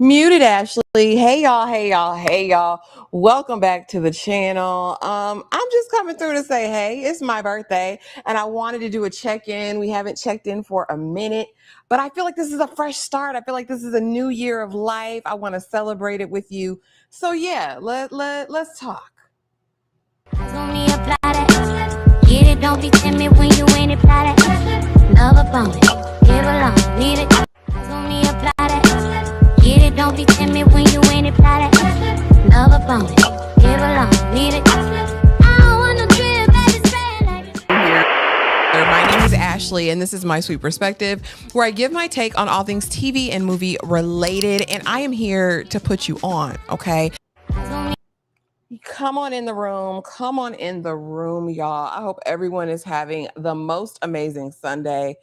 Muted Ashley. Hey y'all, hey y'all, hey y'all. Welcome back to the channel. I'm just coming through to say, hey, it's my birthday and I wanted to do a check-in. We haven't checked in for a minute, but I feel like this is a fresh start. I feel like this is a new year of life. I want to celebrate it with you. So yeah, let's talk. Only apply that. Get it, don't be timid when you ain't apply that. Love up on it, give along, need it. Only apply that. Get it, don't be timid when you ain't apply that. Love up on it, give along, need it. I don't want no trip, baby, stay like Here. My name is Ashley, and this is My Sweet Perspective, where I give my take on all things TV and movie related, and I am here to put you on, okay? Come on in the room. Come on in the room, y'all. I hope everyone is having the most amazing Sunday.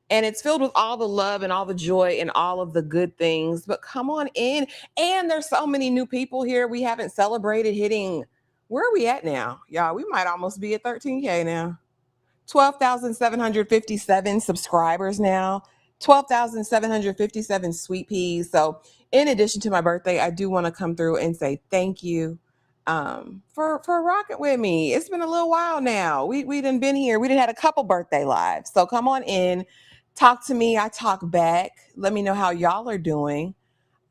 And it's filled with all the love and all the joy and all of the good things. But come on in. And there's so many new people here. We haven't celebrated hitting, where are we at now? Y'all, we might almost be at 13K now. 12,757 subscribers now. 12,757 sweet peas. So in addition to my birthday, I do want to come through and say thank you for rocking with me. It's been a little while now. We done been here. We done had a couple birthday lives. So come on in, talk to me. I talk back. Let me know how y'all are doing.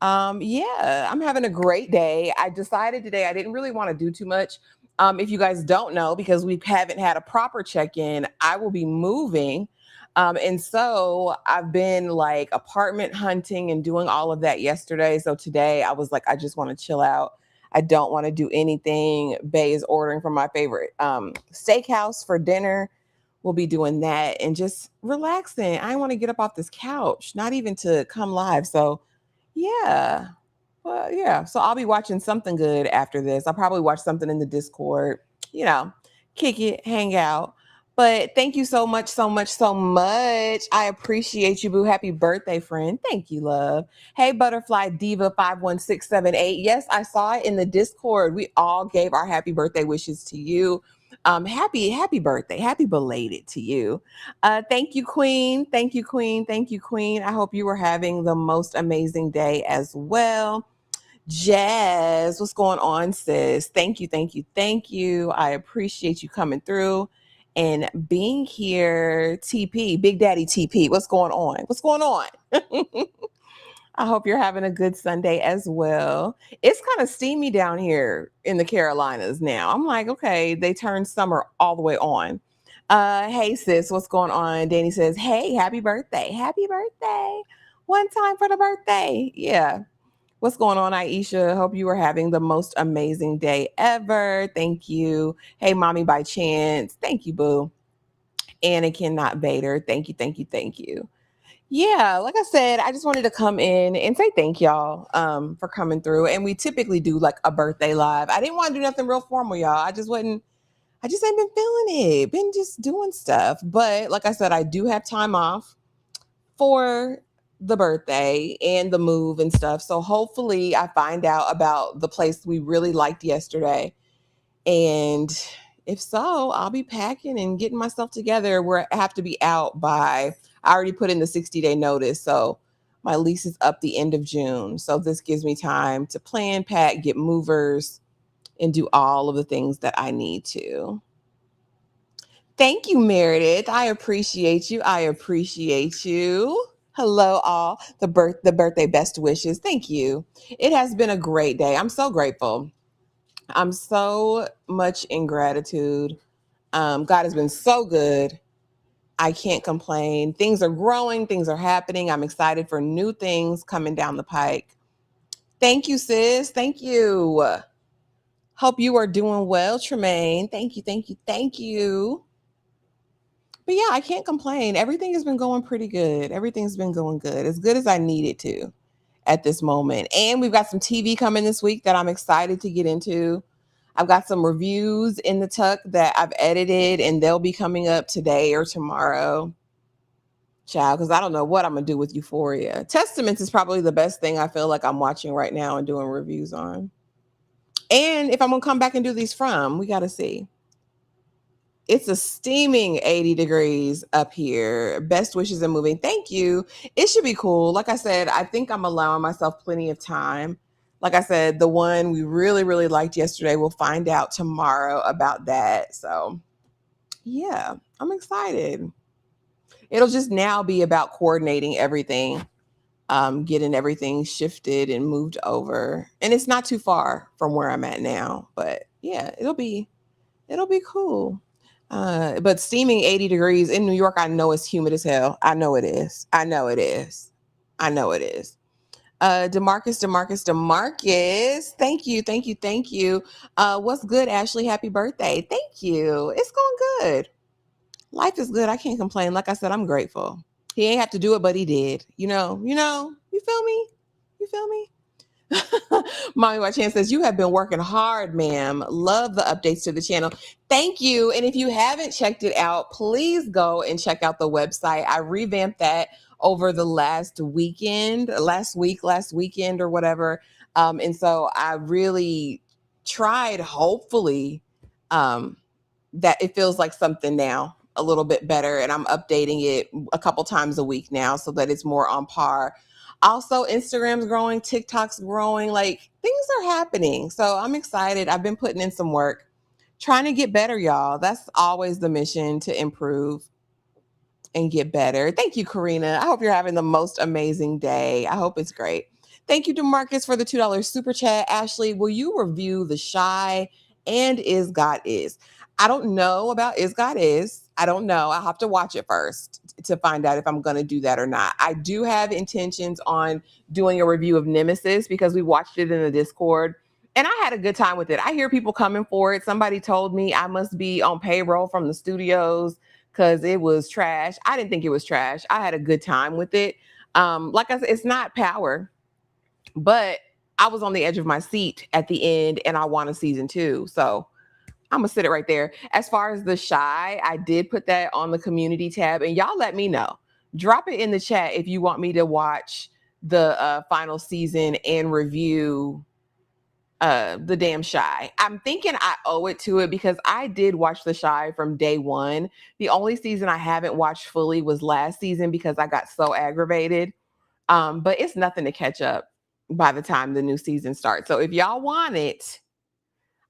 Yeah, I'm having a great day. I decided today I didn't really want to do too much. If you guys don't know, because we haven't had a proper check-in, I will be moving. And so I've been like apartment hunting and doing all of that yesterday. So today I was like, I just want to chill out. I don't want to do anything. Bay is ordering from my favorite steakhouse for dinner. We'll be doing that and just relaxing. I want to get up off this couch, not even to come live. So yeah. Well, yeah. So I'll be watching something good after this. I'll probably watch something in the Discord, you know, kick it, hang out. But thank you so much, so much, so much. I appreciate you, boo. Happy birthday, friend. Thank you, love. Hey, Butterfly Diva 51678. Yes, I saw it in the Discord. We all gave our happy birthday wishes to you. Happy birthday. Happy belated to you. Thank you, Queen. Thank you, Queen. Thank you, Queen. I hope you were having the most amazing day as well. Jazz, what's going on, sis? Thank you, thank you, thank you. I appreciate you coming through and being here. TP, Big Daddy TP, what's going on? What's going on? I hope you're having a good Sunday as well. It's kind of steamy down here in the Carolinas now. I'm like, okay, they turned summer all the way on. Hey sis, what's going on? Danny says, hey, happy birthday. Happy birthday. One time for the birthday. Yeah. What's going on, Aisha? Hope you are having the most amazing day ever. Thank you. Hey, mommy by chance. Thank you, boo. Anakin, not Vader. Thank you, thank you, thank you. Yeah, like I said, I just wanted to come in and say thank y'all for coming through. And we typically do like a birthday live. I didn't want to do nothing real formal, y'all. I just ain't been feeling it. Been just doing stuff. But like I said, I do have time off for the birthday and the move and stuff. So hopefully I find out about the place we really liked yesterday. And if so, I'll be packing and getting myself together where I have to be out by, I already put in the 60-day notice. So my lease is up the end of June. So this gives me time to plan, pack, get movers, and do all of the things that I need to. Thank you, Meredith. I appreciate you. I appreciate you. Hello, all. The birthday best wishes. Thank you. It has been a great day. I'm so grateful. I'm so much in gratitude. God has been so good. I can't complain. Things are growing, things are happening. I'm excited for new things coming down the pike. Thank you, sis. Thank you. Hope you are doing well, Tremaine. Thank you, thank you, thank you. But yeah, I can't complain. Everything has been going pretty good. Everything's been going good as I needed to at this moment. And we've got some TV coming this week that I'm excited to get into. I've got some reviews in the tuck that I've edited, and they'll be coming up today or tomorrow. Child, because I don't know what I'm going to do with Euphoria. Testaments is probably the best thing I feel like I'm watching right now and doing reviews on. And if I'm going to come back and do these from, we got to see. It's a steaming 80 degrees up here. Best wishes and moving. Thank you. It should be cool. Like I said, I think I'm allowing myself plenty of time. Like I said, the one we really, really liked yesterday, we'll find out tomorrow about that. So, yeah, I'm excited. It'll just now be about coordinating everything, getting everything shifted and moved over. And it's not too far from where I'm at now, but yeah, it'll be cool. But steaming 80 degrees in New York, I know it's humid as hell. I know it is. I know it is. I know it is. Demarcus. Thank you, thank you, thank you. What's good, Ashley? Happy birthday. Thank you. It's going good. Life is good. I can't complain. Like I said, I'm grateful. He ain't have to do it, but he did. You feel me? You feel me? Mommy Watch Chan says, you have been working hard, ma'am. Love the updates to the channel. Thank you. And if you haven't checked it out, please go and check out the website. I revamped that over the last weekend, last weekend or whatever. And so I really tried, hopefully, that it feels like something now a little bit better. And I'm updating it a couple times a week now so that it's more on par. Also, Instagram's growing, TikTok's growing, like things are happening. So I'm excited. I've been putting in some work, trying to get better, y'all. That's always the mission, to improve and get better. Thank you, Karina. I hope you're having the most amazing day. I hope it's great. Thank you, DeMarcus, for the $2 super chat. Ashley, will you review The Shy and Is God Is? I don't know about Is God Is. I don't know. I'll have to watch it first to find out if I'm going to do that or not. I do have intentions on doing a review of Nemesis because we watched it in the Discord and I had a good time with it. I hear people coming for it. Somebody told me I must be on payroll from the studios because it was trash. I didn't think it was trash. I had a good time with it. Like I said, it's not Power, but I was on the edge of my seat at the end and I want a season 2. So I'm gonna sit it right there. As far as The Shy, I did put that on the community tab and y'all let me know. Drop it in the chat if you want me to watch the final season and review the damn Shy. I'm thinking I owe it to it because I did watch The Shy from day one. The only season I haven't watched fully was last season because I got so aggravated. But it's nothing to catch up by the time the new season starts. So if y'all want it,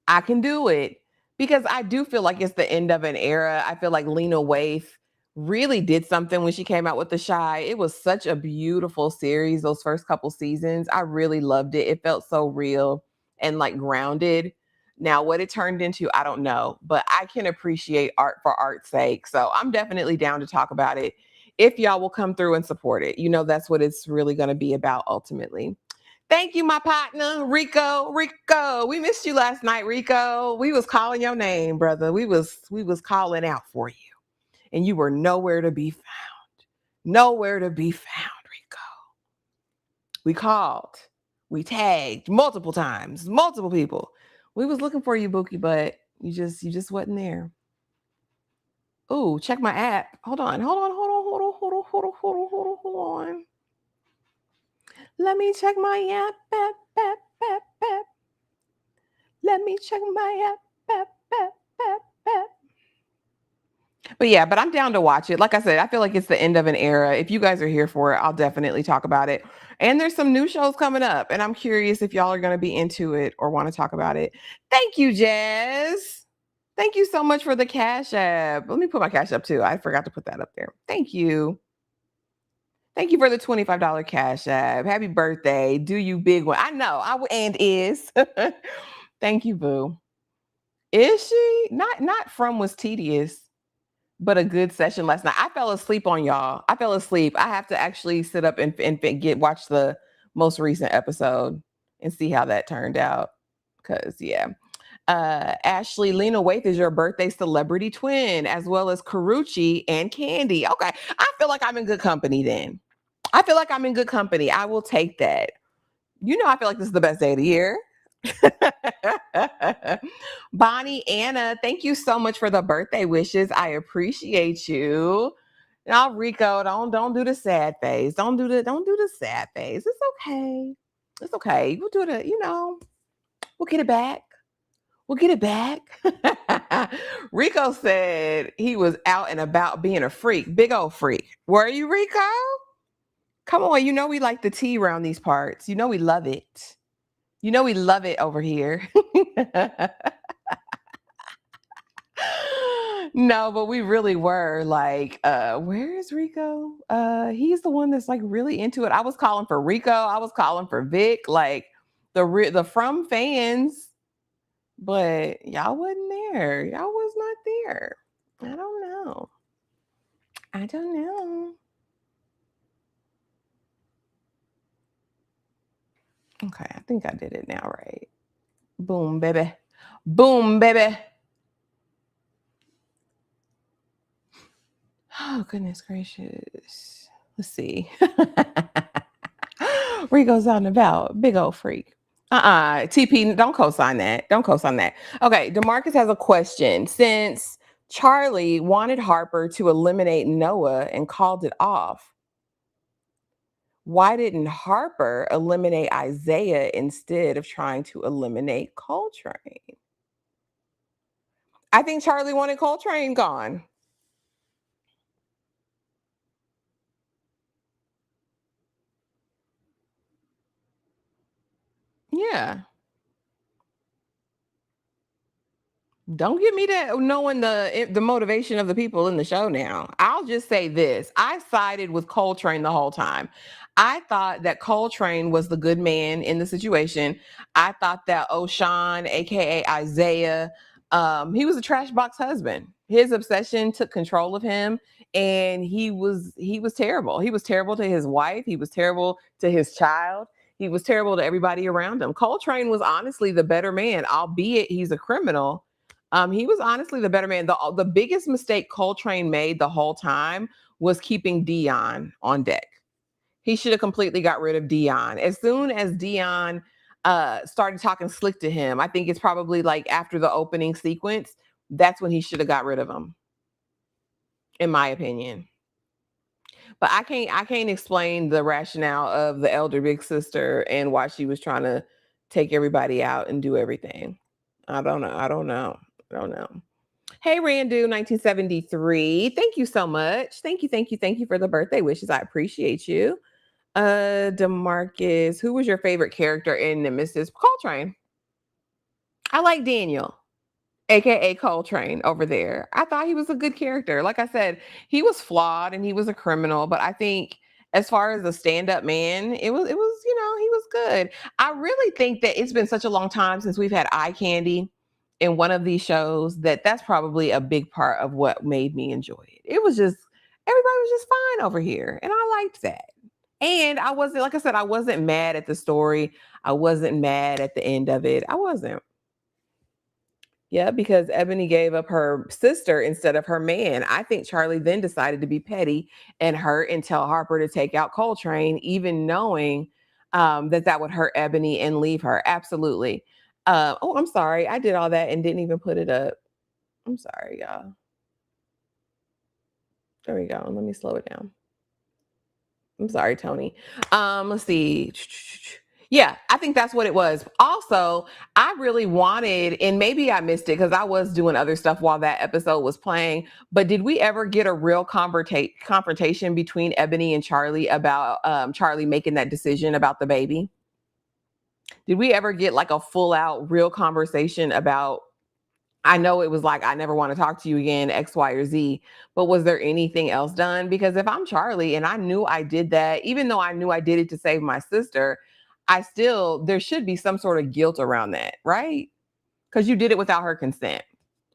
I can do it because I do feel like it's the end of an era. I feel like Lena Waithe really did something when she came out with The Shy. It was such a beautiful series, those first couple seasons. I really loved it. It felt so real and like grounded. Now, what it turned into, I don't know, but I can appreciate art for art's sake. So I'm definitely down to talk about it if y'all will come through and support it. That's what it's really going to be about ultimately. Thank you, my partner, Rico. Rico, we missed you last night, Rico. We was calling your name, brother. We was calling out for you, and you were nowhere to be found. Nowhere to be found, Rico. We called, we tagged multiple times, multiple people. We was looking for you, Bookie, but you just wasn't there. Ooh, check my app. Hold on. Let me check my app. Let me check my app. But yeah, but I'm down to watch it. Like I said, I feel like it's the end of an era. If you guys are here for it, I'll definitely talk about it. And there's some new shows coming up, and I'm curious if y'all are going to be into it or want to talk about it. Thank you, Jazz. Thank you so much for the Cash App. Let me put my Cash App too. I forgot to put that up there. Thank you. Thank you for the $25 Cash App. Happy birthday. Do you big one. I know. And is. Thank you, boo. Is she? Not from was tedious, but a good session last night. I fell asleep on y'all. I fell asleep. I have to actually sit up and watch the most recent episode and see how that turned out. Cause yeah. Ashley, Lena Waithe is your birthday celebrity twin, as well as Karuchi and Candy. Okay. I feel like I'm in good company then. I feel like I'm in good company. I will take that. I feel like this is the best day of the year. Bonnie, Anna, thank you so much for the birthday wishes. I appreciate you. Now, Rico, don't do the sad face. Don't do the sad face. It's okay. It's okay. We'll do it. We'll get it back. We'll get it back. Rico said he was out and about being a freak. Big old freak. Were you, Rico? Come on, you know we like the tea around these parts. You know we love it. You know we love it over here. No, but we really were like, where is Rico? He's the one that's like really into it. I was calling for Rico. I was calling for Vic, like the from fans, but y'all wasn't there. Y'all was not there. I don't know. I don't know. Okay, I think I did it now, right? Boom, baby. Boom, baby. Oh, goodness gracious. Let's see. Rico's out and about. Big old freak. TP, don't co-sign that. Don't co-sign that. Okay, DeMarcus has a question. Since Charlie wanted Harper to eliminate Noah and called it off, why didn't Harper eliminate Isaiah instead of trying to eliminate Coltrane? I think Charlie wanted Coltrane gone. Yeah. Don't get me to knowing the motivation of the people in the show now. I'll just say this. I sided with Coltrane the whole time. I thought that Coltrane was the good man in the situation. I thought that O'Shawn, aka Isaiah, he was a trash box husband. His obsession took control of him, and he was terrible. He was terrible to his wife. He was terrible to his child. He was terrible to everybody around him. Coltrane was honestly the better man, albeit he's a criminal. He was honestly the better man. The biggest mistake Coltrane made the whole time was keeping Dion on deck. He should have completely got rid of Dion. As soon as Dion started talking slick to him, I think it's probably like after the opening sequence, that's when he should have got rid of him, in my opinion. But I can't explain the rationale of the elder big sister and why she was trying to take everybody out and do everything. I don't know. I don't know. I don't know. Hey, Randu, 1973. Thank you so much. Thank you, thank you, thank you for the birthday wishes. I appreciate you. Demarcus, who was your favorite character in Nemesis? Coltrane. I like Daniel, aka Coltrane over there. I thought he was a good character. Like I said, he was flawed and he was a criminal, but I think as far as a stand-up man, it was, he was good. I really think that it's been such a long time since we've had eye candy in one of these shows that that's probably a big part of what made me enjoy it. It was just everybody was just fine over here, and I liked that. And I wasn't, like I said, I wasn't mad at the story. I wasn't mad at the end of it. I wasn't. Yeah, because Ebony gave up her sister instead of her man. I think Charlie then decided to be petty and hurt and tell Harper to take out Coltrane, even knowing that would hurt Ebony and leave her. Absolutely. Oh, I'm sorry. I did all that and didn't even put it up. I'm sorry, y'all. There we go. Let me slow it down. I'm sorry, Tony. Let's see. Yeah, I think that's what it was. Also, I really wanted, and maybe I missed it because I was doing other stuff while that episode was playing. But did we ever get a real confrontation between Ebony and Charlie about Charlie making that decision about the baby? Did we ever get like a full out real conversation about? I know it was like, I never want to talk to you again, X, Y, or Z. But was there anything else done? Because if I'm Charlie and I knew I did that, even though I knew I did it to save my sister, there should be some sort of guilt around that, right? Because you did it without her consent,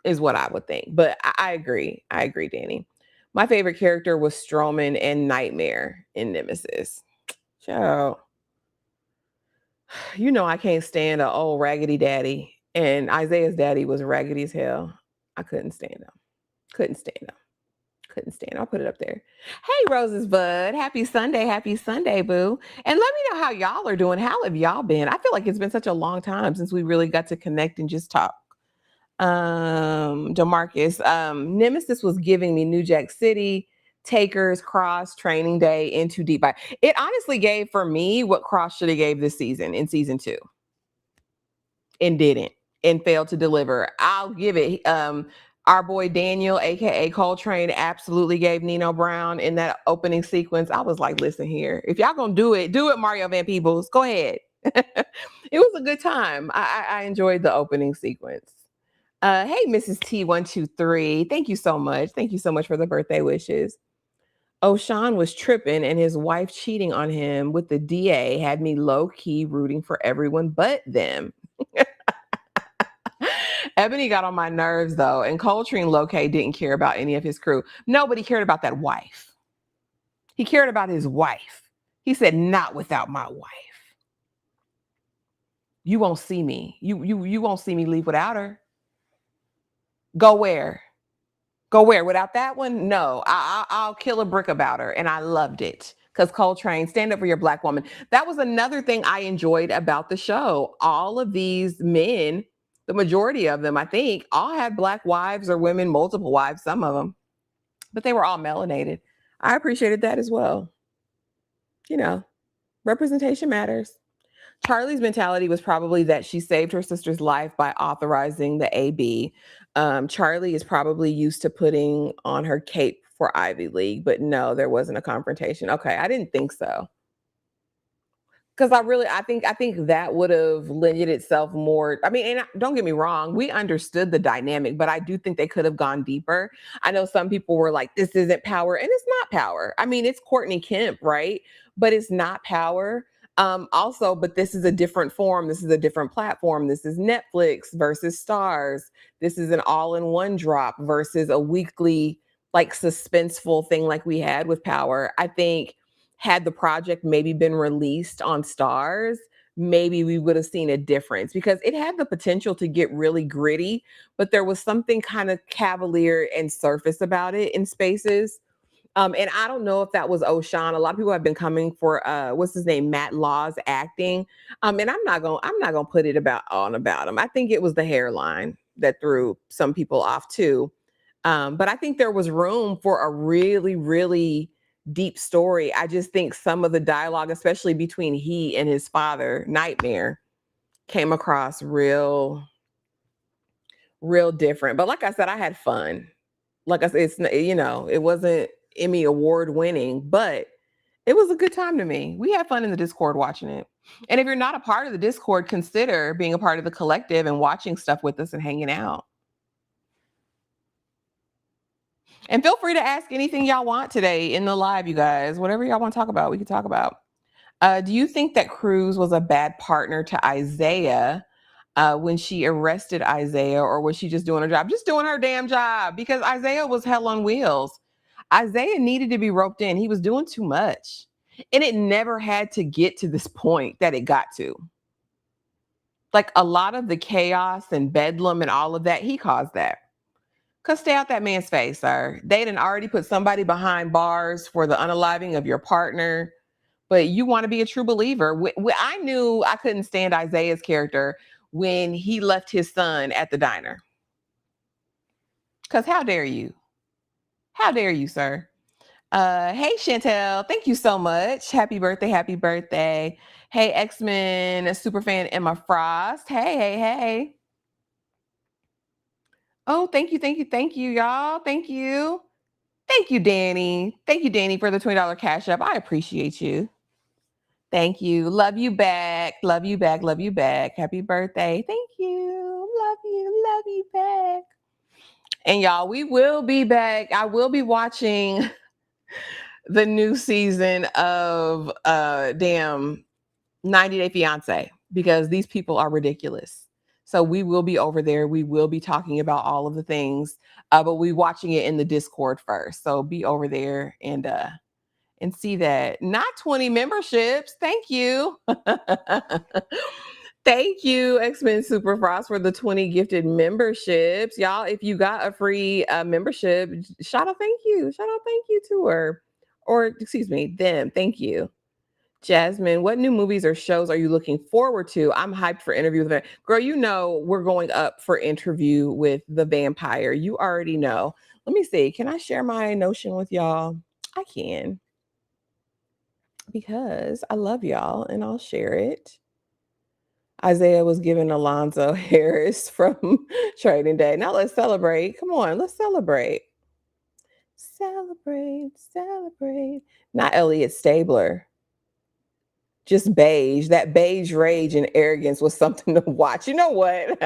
is what I would think. But I agree. I agree, Danny. My favorite character was Strowman and Nightmare in Nemesis. So, I can't stand an old raggedy daddy. And Isaiah's daddy was raggedy as hell. I couldn't stand him. Couldn't stand him. Couldn't stand him. I'll put it up there. Hey, Roses Bud. Happy Sunday. Happy Sunday, boo. And let me know how y'all are doing. How have y'all been? I feel like it's been such a long time since we really got to connect and just talk. DeMarcus, Nemesis was giving me New Jack City, Takers, Cross, Training Day, Into Deep. It honestly gave for me what Cross should have gave this season in season 2 and didn't. and failed to deliver. I'll give it. Our boy Daniel, aka Coltrane, absolutely gave Nino Brown in that opening sequence. I was like, listen here, if y'all gonna do it, Mario Van Peebles. Go ahead. It was a good time. I enjoyed the opening sequence. Hey, Mrs. T123. Thank you so much. Thank you so much for the birthday wishes. O'Shawn was tripping and his wife cheating on him with the DA had me low key rooting for everyone but them. Ebony got on my nerves though, and Coltrane low-key didn't care about any of his crew. Nobody cared about that wife. He cared about his wife. He said, not without my wife. You won't see me. You won't see me leave without her. Go where? Go where? Without that one? No, I'll kill a brick about her. And I loved it because Coltrane, stand up for your Black woman. That was another thing I enjoyed about the show. All of these men, the majority of them, I think, all had Black wives or women, multiple wives, some of them, but they were all melanated. I appreciated that as well. You know, representation matters. Charlie's mentality was probably that she saved her sister's life by authorizing the AB. Charlie is probably used to putting on her cape for Ivy League, but no, there wasn't a confrontation. Okay, I didn't think so. Because I think that would have lended itself more. I mean, and don't get me wrong, we understood the dynamic, but I do think they could have gone deeper. I know some people were like, this isn't power, and it's not power. I mean, it's Courtney Kemp, right? But it's not power. Also, but this is a different form. This is a different platform. This is Netflix versus Stars. This is an all-in-one drop versus a weekly, like suspenseful thing like we had with Power. I think had the project maybe been released on Stars, maybe we would have seen a difference because it had the potential to get really gritty, but there was something kind of cavalier and surface about it in spaces. And I don't know if that was O'Shawn. A lot of people have been coming for what's his name, Matt Law's acting. And I'm not gonna put it about him. I think it was the hairline that threw some people off too. But I think there was room for a really, really deep story. I just think some of the dialogue, especially between he and his father, Nightmare, came across real different. But like I said, I had fun. Like I said, it wasn't Emmy award winning, but it was a good time to me. We had fun in the Discord watching it. And if you're not a part of the Discord, consider being a part of the collective and watching stuff with us and hanging out. And feel free to ask anything y'all want today in the live, you guys. Whatever y'all want to talk about, we can talk about. Do you think that Cruz was a bad partner to Isaiah when she arrested Isaiah, or was she just doing her job? Just doing her damn job, because Isaiah was hell on wheels. Isaiah needed to be roped in. He was doing too much. And it never had to get to this point that it got to. Like a lot of the chaos and bedlam and all of that, he caused that. Cause stay out that man's face, sir. They done already put somebody behind bars for the unaliving of your partner, but you want to be a true believer. I knew I couldn't stand Isaiah's character when he left his son at the diner. Cause how dare you? How dare you, sir? Hey Chantel, thank you so much. Happy birthday, happy birthday. Hey X-Men superfan Emma Frost. Hey. Oh, thank you, y'all. Thank you. Thank you, Danny. Thank you, Danny, for the $20 cash up. I appreciate you. Thank you. Love you back. Love you back. Love you back. Happy birthday. Thank you. Love you. Love you back. And y'all, we will be back. I will be watching the new season of 90 Day Fiance because these people are ridiculous. So we will be over there. We will be talking about all of the things, but we watching it in the Discord first. So be over there and see that. Not 20 memberships. Thank you. Thank you, X-Men Superfrost, for the 20 gifted memberships. Y'all, if you got a free membership, shout out thank you. Shout out thank you to her. Or excuse me, them. Thank you. Jasmine, what new movies or shows are you looking forward to? I'm hyped for Interview with the Vampire. Girl, you know we're going up for Interview with the Vampire. You already know. Let me see. Can I share my Notion with y'all? I can. Because I love y'all and I'll share it. Isaiah was giving Alonzo Harris from Trading Day. Now let's celebrate. Come on, let's celebrate. Celebrate, celebrate. Not Elliot Stabler. Just beige. That beige rage and arrogance was something to watch. You know what?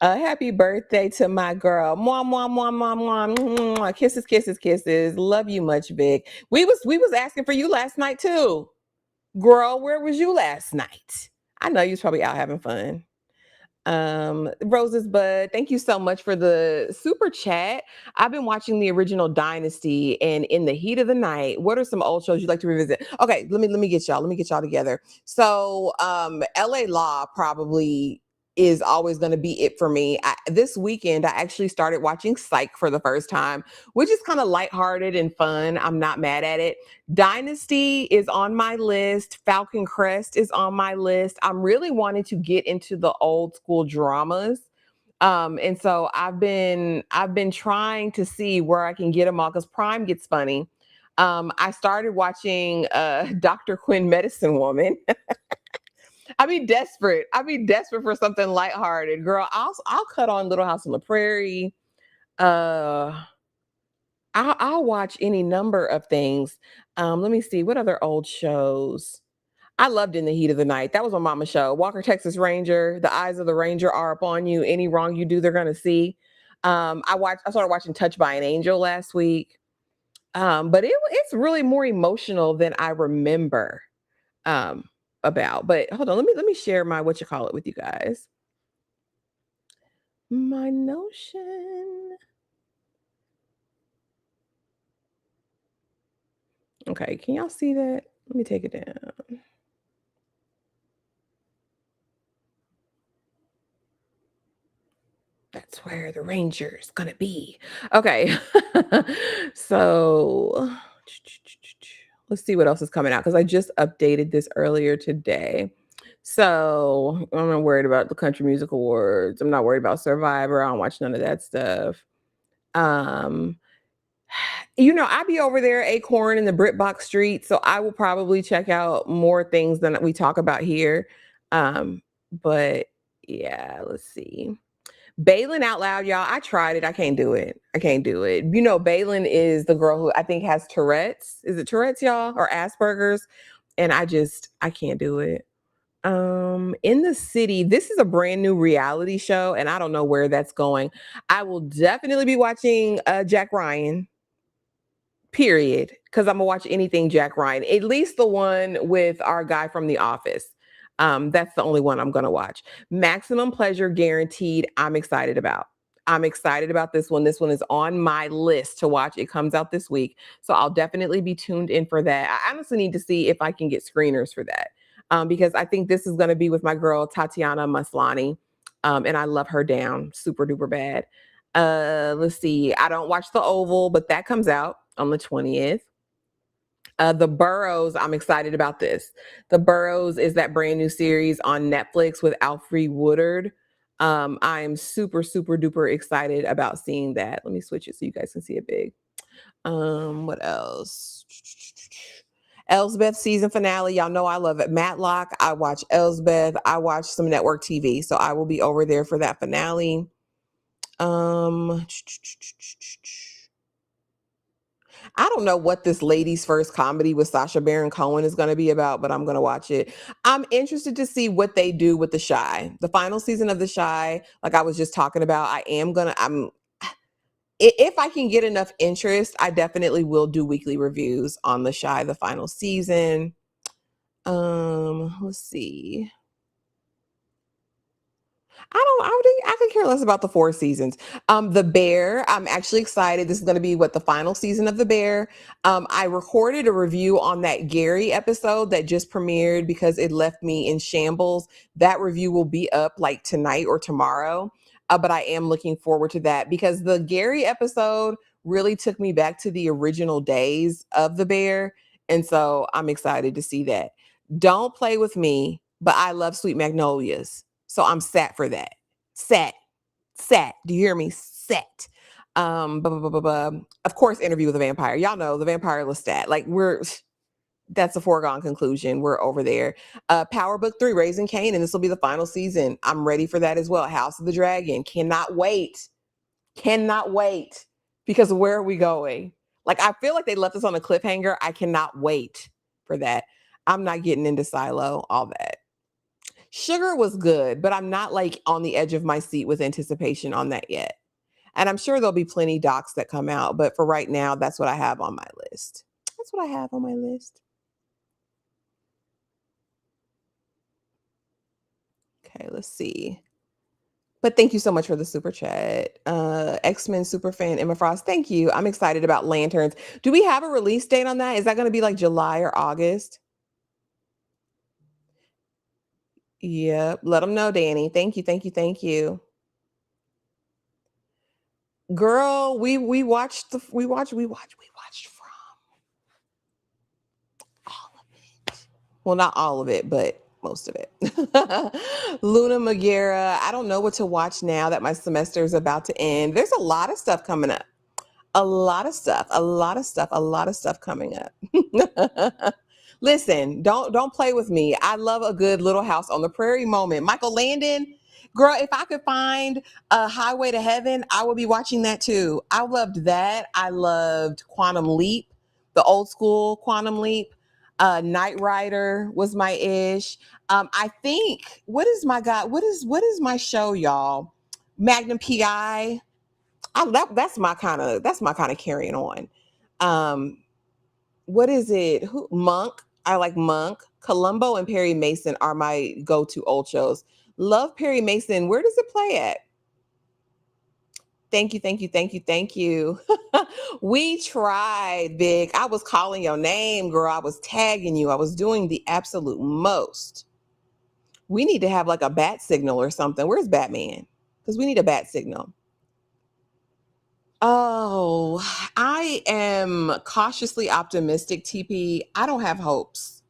Happy birthday to my girl. Mwah, mwah, mwah, mwah, mwah, mwah. Kisses, kisses, kisses. Love you much, Vic. We was asking for you last night too. Girl, where was you last night? I know you was probably out having fun. Roses Bud, thank you so much for the super chat. I've been watching the original Dynasty, and in the heat of the night, what are some old shows you'd like to revisit? Okay, let me get y'all together. So LA Law probably is always going to be it for me. This weekend I actually started watching Psych for the first time, which is kind of lighthearted and fun. I'm not mad at it. Dynasty is on my list. Falcon Crest is on my list. I'm really wanting to get into the old school dramas. And so I've been trying to see where I can get them all because Prime gets funny. I started watching Dr. Quinn Medicine Woman. I'd be desperate for something lighthearted. Girl, I'll cut on Little House on the Prairie. Uh I'll watch any number of things. Let me see what other old shows. I loved In the Heat of the Night. That was my mama's show. Walker Texas Ranger. The eyes of the Ranger are upon you. Any wrong you do, they're gonna see. I started watching Touched by an Angel last week. But it's really more emotional than I remember um about. But hold on, let me share my what you call it with you guys. My notion. Okay, can y'all see that? Let me take it down. That's where the ranger's gonna be. Okay. So let's see what else is coming out because I just updated this earlier today. So I'm not worried about the Country Music Awards. I'm not worried about Survivor. I don't watch none of that stuff. Um, I be over there, Acorn in the BritBox Street, so I will probably check out more things than we talk about here. But yeah, let's see. Balin Out Loud, y'all. I tried it. I can't do it. I can't do it. Balin is the girl who I think has Tourette's. Is it Tourette's, y'all, or Asperger's? And I can't do it. In the City, this is a brand new reality show, and I don't know where that's going. I will definitely be watching Jack Ryan. Period. Because I'm gonna watch anything Jack Ryan, at least the one with our guy from The Office. That's the only one I'm gonna watch. Maximum Pleasure Guaranteed. I'm excited about. I'm excited about this one. This one is on my list to watch. It comes out this week, so I'll definitely be tuned in for that. I honestly need to see if I can get screeners for that because I think this is gonna be with my girl Tatiana Maslany, and I love her down super duper bad. Let's see. I don't watch The Oval, but that comes out on the 20th. The Burrows, I'm excited about this. The Burrows is that brand new series on Netflix with Alfre Woodard. I am super, super duper excited about seeing that. Let me switch it so you guys can see it big. What else? Elsbeth season finale. Y'all know I love it. Matlock. I watch Elsbeth. I watch some network TV. So I will be over there for that finale. I don't know what this lady's first comedy with Sacha Baron Cohen is going to be about, but I'm going to watch it. I'm interested to see what they do with The Chi. The final season of The Chi, like I was just talking about, if I can get enough interest, I definitely will do weekly reviews on The Chi, the final season. Let's see. I could care less about the 4 seasons. The Bear, I'm actually excited. This is going to be the final season of The Bear. I recorded a review on that Gary episode that just premiered because it left me in shambles. That review will be up like tonight or tomorrow. But I am looking forward to that because the Gary episode really took me back to the original days of The Bear. And so I'm excited to see that. Don't Play With Me, but I love Sweet Magnolias. So I'm set for that. Set. Do you hear me? Set. Of course, Interview with a Vampire. Y'all know the Vampire Lestat. Like That's a foregone conclusion. We're over there. Power Book 3, Raising Cain, and this will be the final season. I'm ready for that as well. House of the Dragon. Cannot wait. Cannot wait. Because where are we going? Like, I feel like they left us on a cliffhanger. I cannot wait for that. I'm not getting into Silo, all that. Sugar was good, but I'm not like on the edge of my seat with anticipation on that yet. And I'm sure there'll be plenty docs that come out, but for right now, that's what I have on my list. That's what I have on my list. Okay, let's see. But thank you so much for the super chat. X-Men super fan Emma Frost. Thank you. I'm excited about Lanterns. Do we have a release date on that? Is that going to be like July or August? Yep. Let them know, Danny. Thank you. Thank you. Thank you. Girl, we watched from all of it. Well, not all of it, but most of it. Luna Magera. I don't know what to watch now that my semester is about to end. There's a lot of stuff coming up. A lot of stuff coming up. Listen, don't play with me. I love a good Little House on the Prairie moment. Michael Landon, girl, if I could find a Highway to Heaven, I would be watching that too. I loved that. I loved Quantum Leap, the old school Quantum Leap. Knight Rider was my ish. I think what is my show, y'all? Magnum PI. That's my kind of carrying on. What is it? Monk? I like Monk. Columbo and Perry Mason are my go-to old shows. Love Perry Mason. Where does it play at? Thank you, thank you, thank you, thank you. We tried, Big. I was calling your name, girl. I was tagging you. I was doing the absolute most. We need to have like a bat signal or something. Where's Batman? Because we need a bat signal. Oh, I am cautiously optimistic, TP. I don't have hopes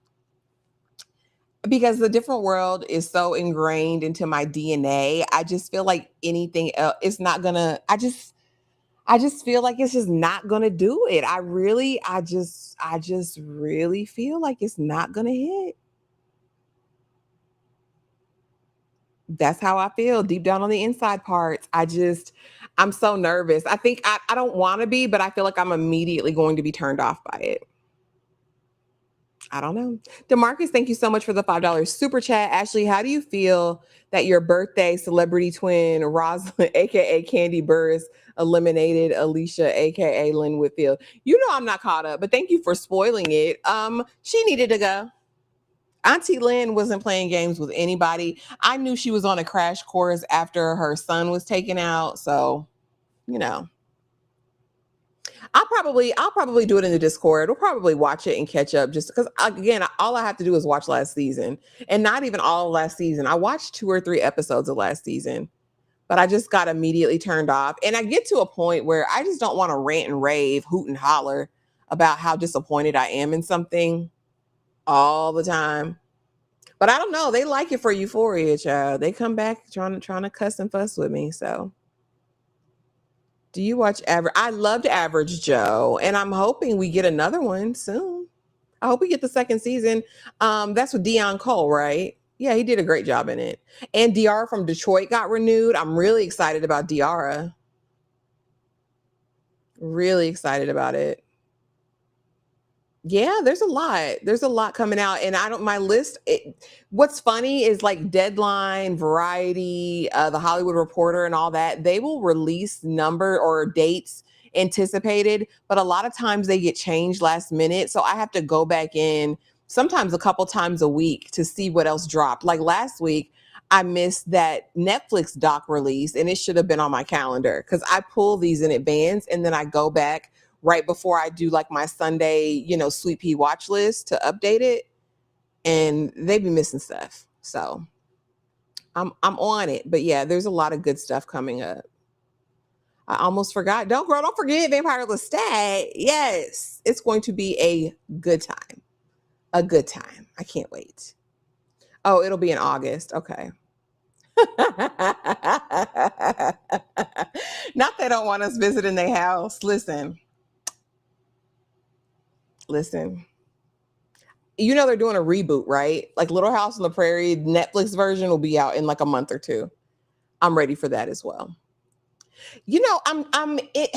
because the different world is so ingrained into my DNA. I just feel like anything else it's not gonna I just feel like it's just not gonna do it. I just really feel like it's not gonna hit. That's how I feel deep down on the inside parts. I'm so nervous. I think I don't want to be, but I feel like I'm immediately going to be turned off by it. I don't know. DeMarcus, thank you so much for the $5 super chat. Ashley, how do you feel that your birthday celebrity twin, Rosalind, aka Candy Burris, eliminated Alicia, aka Lynn Whitfield? You know I'm not caught up, but thank you for spoiling it. She needed to go. Auntie Lynn wasn't playing games with anybody. I knew she was on a crash course after her son was taken out. So, you know. I'll probably do it in the Discord. We'll probably watch it and catch up just because again, all I have to do is watch last season. And not even all of last season. I watched 2 or 3 episodes of last season, but I just got immediately turned off. And I get to a point where I just don't want to rant and rave, hoot and holler about how disappointed I am in something all the time. But I don't know. They like it for Euphoria, child. They come back trying to cuss and fuss with me. So do you watch Average? I loved Average Joe, and I'm hoping we get another one soon. I hope we get the second season. That's with Dion Cole, right? Yeah, he did a great job in it. And Diara from Detroit got renewed. I'm really excited about Diara. Really excited about it. Yeah, there's a lot. There's a lot coming out, and my list. What's funny is like Deadline, Variety, the Hollywood Reporter, and all that. They will release number or dates anticipated, but a lot of times they get changed last minute. So I have to go back in sometimes a couple times a week to see what else dropped. Like last week, I missed that Netflix doc release, and it should have been on my calendar because I pull these in advance, and then I go back right before I do like my Sunday, Sweet Pea watch list to update it, and they be missing stuff. So I'm on it. But yeah, there's a lot of good stuff coming up. I almost forgot. Don't forget Vampire Lestat. Yes, it's going to be a good time. A good time. I can't wait. Oh, it'll be in August. Okay. Not they don't want us visiting their house. Listen. you know they're doing a reboot, right? Like Little House on the Prairie, Netflix version will be out in like a month or two. I'm ready for that as well. You know, I'm it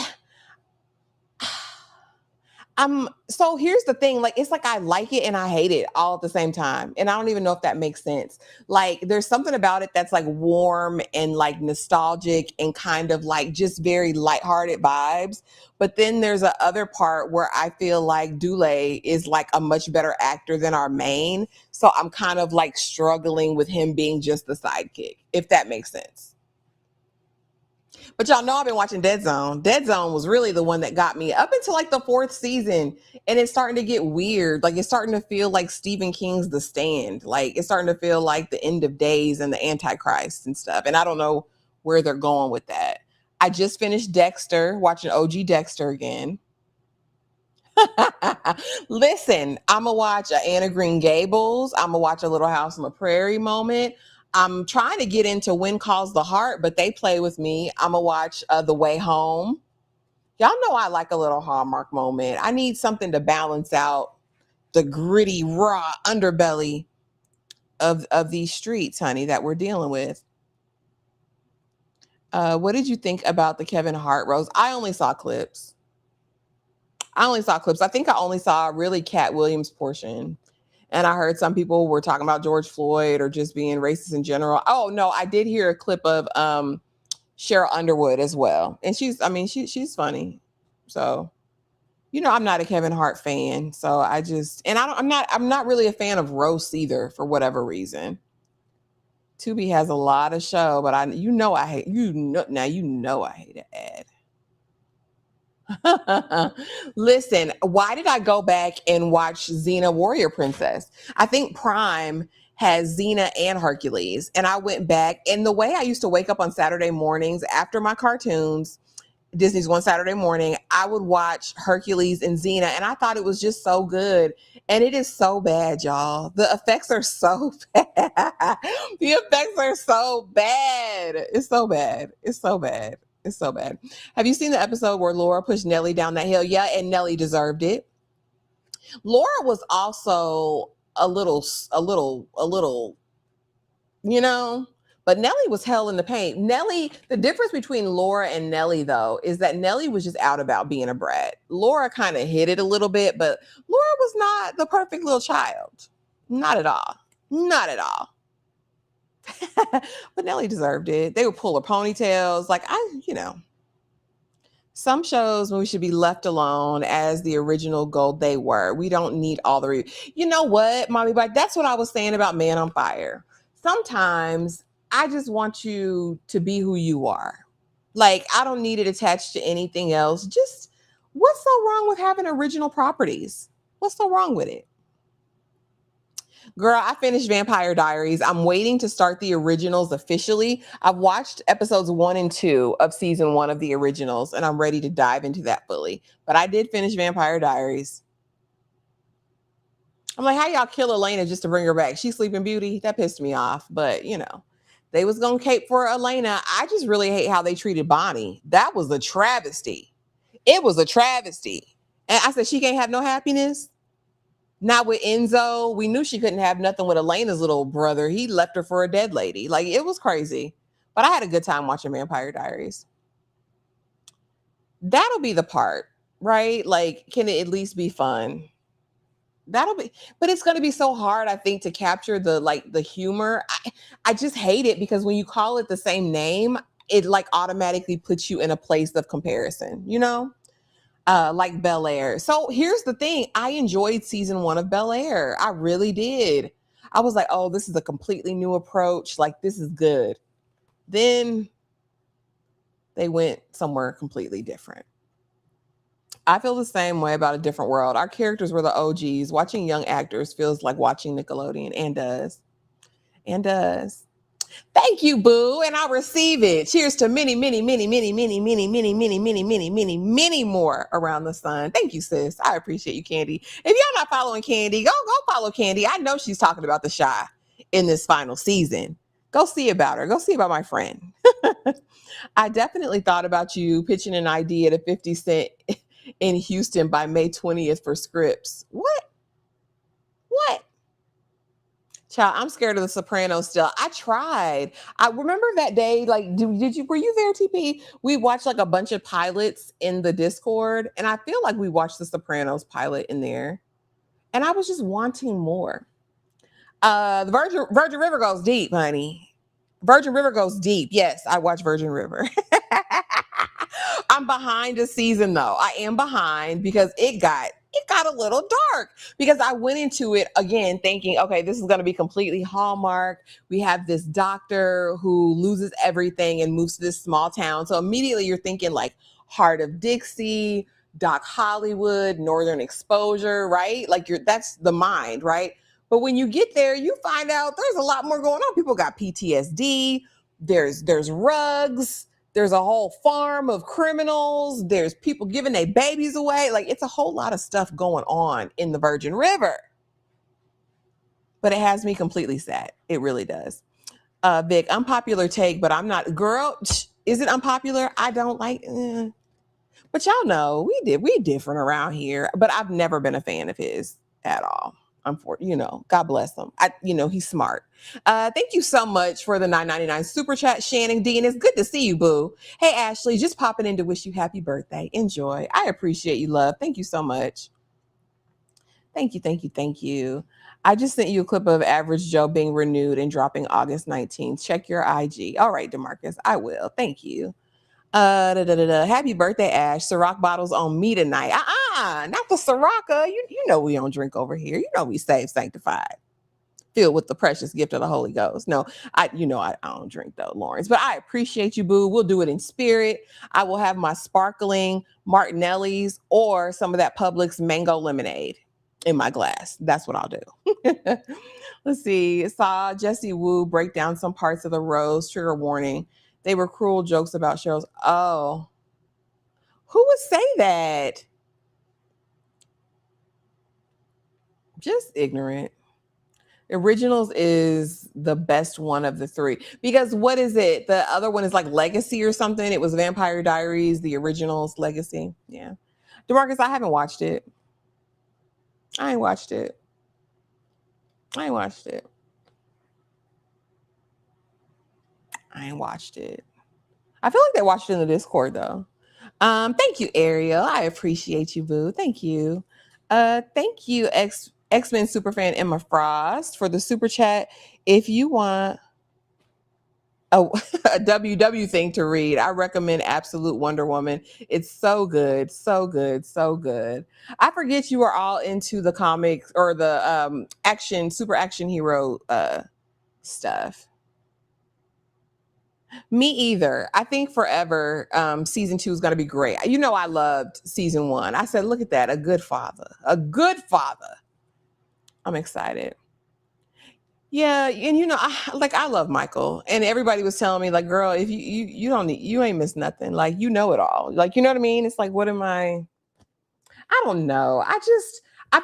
so here's the thing, like it's like I like it and I hate it all at the same time. And I don't even know if that makes sense. Like there's something about it that's like warm and like nostalgic and kind of like just very lighthearted vibes. But then there's a other part where I feel like Dule is like a much better actor than our main. So I'm kind of like struggling with him being just the sidekick, if that makes sense. But y'all know I've been watching Dead Zone. Dead Zone was really the one that got me up until like the fourth season. And it's starting to get weird. Like it's starting to feel like Stephen King's The Stand. Like it's starting to feel like the end of days and the Antichrist and stuff. And I don't know where they're going with that. I just finished Dexter, watching OG Dexter again. Listen, I'm gonna watch a Anna Green Gables. I'm gonna watch a Little House on the Prairie moment. I'm trying to get into When Calls the Heart, but they play with me. I'm gonna watch The Way Home. Y'all know I like a little Hallmark moment. I need something to balance out the gritty, raw underbelly of these streets, honey, that we're dealing with. What did you think about the Kevin Hart rose? I only saw clips. I think I only saw really Cat Williams' portion. And I heard some people were talking about George Floyd or just being racist in general. Oh no, I did hear a clip of Cheryl Underwood as well. And she's funny. So, you know, I'm not a Kevin Hart fan. So I'm not really a fan of roast either for whatever reason. Tubi has a lot of show, but I hate an ad. Listen, why did I go back and watch Xena Warrior Princess? I think Prime has Xena and Hercules. And I went back, and the way I used to wake up on Saturday mornings after my cartoons, Disney's One Saturday Morning, I would watch Hercules and Xena, and I thought it was just so good. And it is so bad, y'all. The effects are so bad. The effects are so bad. It's so bad. It's so bad. It's so bad. Have you seen the episode where Laura pushed Nellie down that hill? Yeah, and Nellie deserved it. Laura was also a little, you know, but Nellie was hell in the paint. Nellie, the difference between Laura and Nellie, though, is that Nellie was just out about being a brat. Laura kind of hid it a little bit, but Laura was not the perfect little child. Not at all. Not at all. But Nellie deserved it. They would pull her ponytails. Like, some shows we should be left alone as the original gold they were. We don't need all the you know what, Mommy Bike? That's what I was saying about Man on Fire. Sometimes I just want you to be who you are. Like, I don't need it attached to anything else. Just what's so wrong with having original properties? What's so wrong with it? Girl, I finished Vampire Diaries. I'm waiting to start the originals officially. I've watched episodes 1 and 2 of season 1 of the originals, and I'm ready to dive into that fully. But I did finish Vampire Diaries. I'm like, how y'all kill Elena just to bring her back? She's Sleeping Beauty. That pissed me off. But, you know, they was going to cape for Elena. I just really hate how they treated Bonnie. That was a travesty. It was a travesty. And I said, she can't have no happiness. Not with Enzo. We knew she couldn't have nothing with Elena's little brother. He left her for a dead lady. Like, it was crazy. But I had a good time watching Vampire Diaries. That'll be the part, right? Like, can it at least be fun? But it's going to be so hard, I think, to capture the humor. I just hate it because when you call it the same name, it like automatically puts you in a place of comparison, you know? Like Bel Air. So here's the thing. I enjoyed season 1 of Bel Air. I really did. I was like, oh, this is a completely new approach. Like, this is good. Then they went somewhere completely different. I feel the same way about A Different World. Our characters were the OGs. Watching young actors feels like watching Nickelodeon, and does. And does. Thank you, boo. And I'll receive it. Cheers to many, many, many, many, many, many, many, many, many, many, many, many more around the sun. Thank you, sis. I appreciate you, Candy. If y'all not following Candy, go follow Candy. I know she's talking about the Shy in this final season. Go see about her. Go see about my friend. I definitely thought about you pitching an idea to 50 Cent in Houston by May 20th for scripts. What? What? Child, I'm scared of The Sopranos still. I tried. I remember that day, like, did you, were you there, TP? We watched like a bunch of pilots in the Discord, and I feel like we watched The Sopranos pilot in there, and I was just wanting more. The Virgin River goes deep, honey. Virgin River goes deep. Yes, I watch Virgin River. I'm behind a season though. I am behind because it got a little dark because I went into it again thinking, okay, this is going to be completely Hallmark. We have this doctor who loses everything and moves to this small town. So immediately you're thinking like Heart of Dixie, Doc Hollywood, Northern Exposure, right? Like that's the mind, right? But when you get there, you find out there's a lot more going on. People got PTSD. There's rugs. There's a whole farm of criminals. There's people giving their babies away. Like it's a whole lot of stuff going on in the Virgin River. But it has me completely sad. It really does. Vic, unpopular take, but I'm not. Girl, is it unpopular? I don't like. But y'all know we different around here. But I've never been a fan of his at all. God bless him. He's smart. Thank you so much for the $9.99 super chat, Shannon Dean. It's good to see you, boo. Hey, Ashley, just popping in to wish you happy birthday. Enjoy. I appreciate you, love. Thank you so much. Thank you, thank you, thank you. I just sent you a clip of Average Joe being renewed and dropping August 19th. Check your IG. All right, DeMarcus, I will. Thank you. Happy birthday, Ash. Ciroc bottles on me tonight. Not the Ciroc. You know we don't drink over here. You know we saved, sanctified, filled with the precious gift of the Holy Ghost. No, I don't drink though, Lawrence. But I appreciate you, boo. We'll do it in spirit. I will have my sparkling Martinelli's or some of that Publix mango lemonade in my glass. That's what I'll do. Let's see. Saw Jesse Wu break down some parts of the rose. Trigger warning. They were cruel jokes about Cheryl's. Oh, who would say that? Just ignorant. Originals is the best one of the three because what is it? The other one is like Legacy or something. It was Vampire Diaries, the originals, Legacy. Yeah. DeMarcus, I haven't watched it. I ain't watched it. I ain't watched it. I feel like they watched it in the Discord though. Thank you, Ariel. I appreciate you, boo. Thank you. Thank you, X-Men superfan Emma Frost for the super chat. If you want a WW thing to read, I recommend Absolute Wonder Woman. It's so good, so good, so good. I forget you are all into the comics or the super action hero stuff. Me either. I think forever season 2 is going to be great. I loved season 1. I said, look at that, a good father. I'm excited. Yeah, and I love Michael, and everybody was telling me like, girl, if you ain't missed nothing. Like, you know it all. Like, you know what I mean? It's like, what am I don't know. I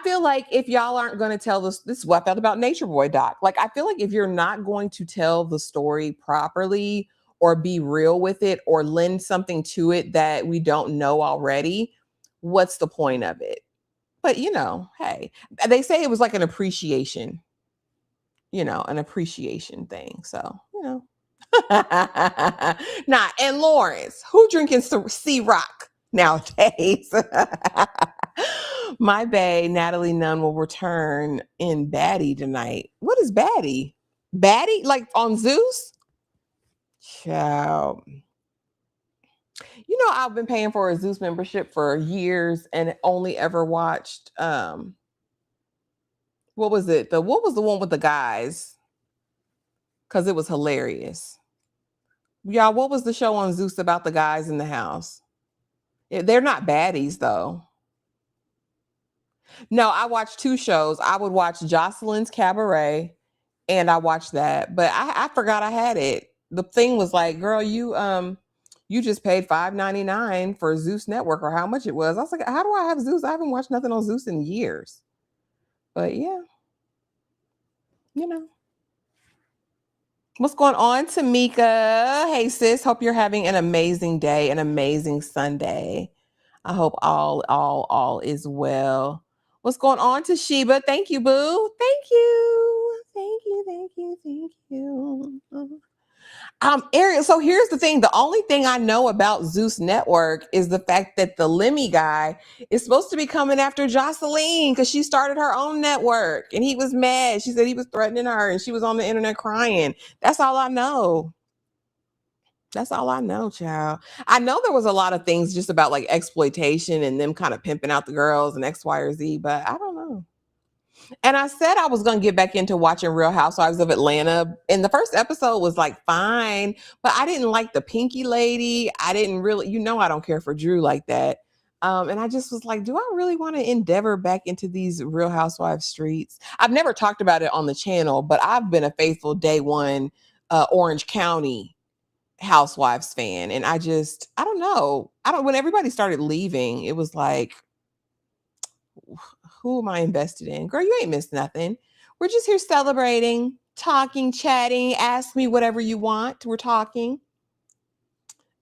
feel like if y'all aren't going to tell this is what I felt about Nature Boy, Doc. Like, I feel like if you're not going to tell the story properly or be real with it or lend something to it that we don't know already, what's the point of it? But, hey, they say it was like an appreciation thing. So, nah, and Lawrence, who drinking C-Rock nowadays? My bae, Natalie Nunn, will return in Baddie tonight. What is Baddie? Baddie? Like on Zeus? Child. I've been paying for a Zeus membership for years and only ever watched what was it? What was the one with the guys? Because it was hilarious. Y'all, what was the show on Zeus about the guys in the house? They're not baddies, though. No, I watched 2 shows. I would watch Jocelyn's Cabaret, and I watched that. But I forgot I had it. The thing was like, girl, you just paid $5.99 for Zeus Network or how much it was. I was like, how do I have Zeus? I haven't watched nothing on Zeus in years. But yeah, What's going on, Tamika? Hey, sis. Hope you're having an amazing day, an amazing Sunday. I hope all is well. What's going on, Toshiba? Thank you, boo. Thank you. Thank you. Thank you. Thank you. Ariel, so here's the thing. The only thing I know about Zeus Network is the fact that the Lemmy guy is supposed to be coming after Jocelyn because she started her own network and he was mad. She said he was threatening her and she was on the internet crying. That's all I know. That's all I know, child. I know there was a lot of things just about like exploitation and them kind of pimping out the girls and X, Y, or Z, but I don't know. And I said I was going to get back into watching Real Housewives of Atlanta. And the first episode was like fine, but I didn't like the Pinky lady. I didn't really, I don't care for Drew like that. And I just was like, do I really want to endeavor back into these Real Housewives streets? I've never talked about it on the channel, but I've been a faithful day one Orange County Housewives fan. And I don't know. When everybody started leaving, it was like, who am I invested in? Girl, you ain't missed nothing. We're just here celebrating, talking, chatting. Ask me whatever you want. We're talking.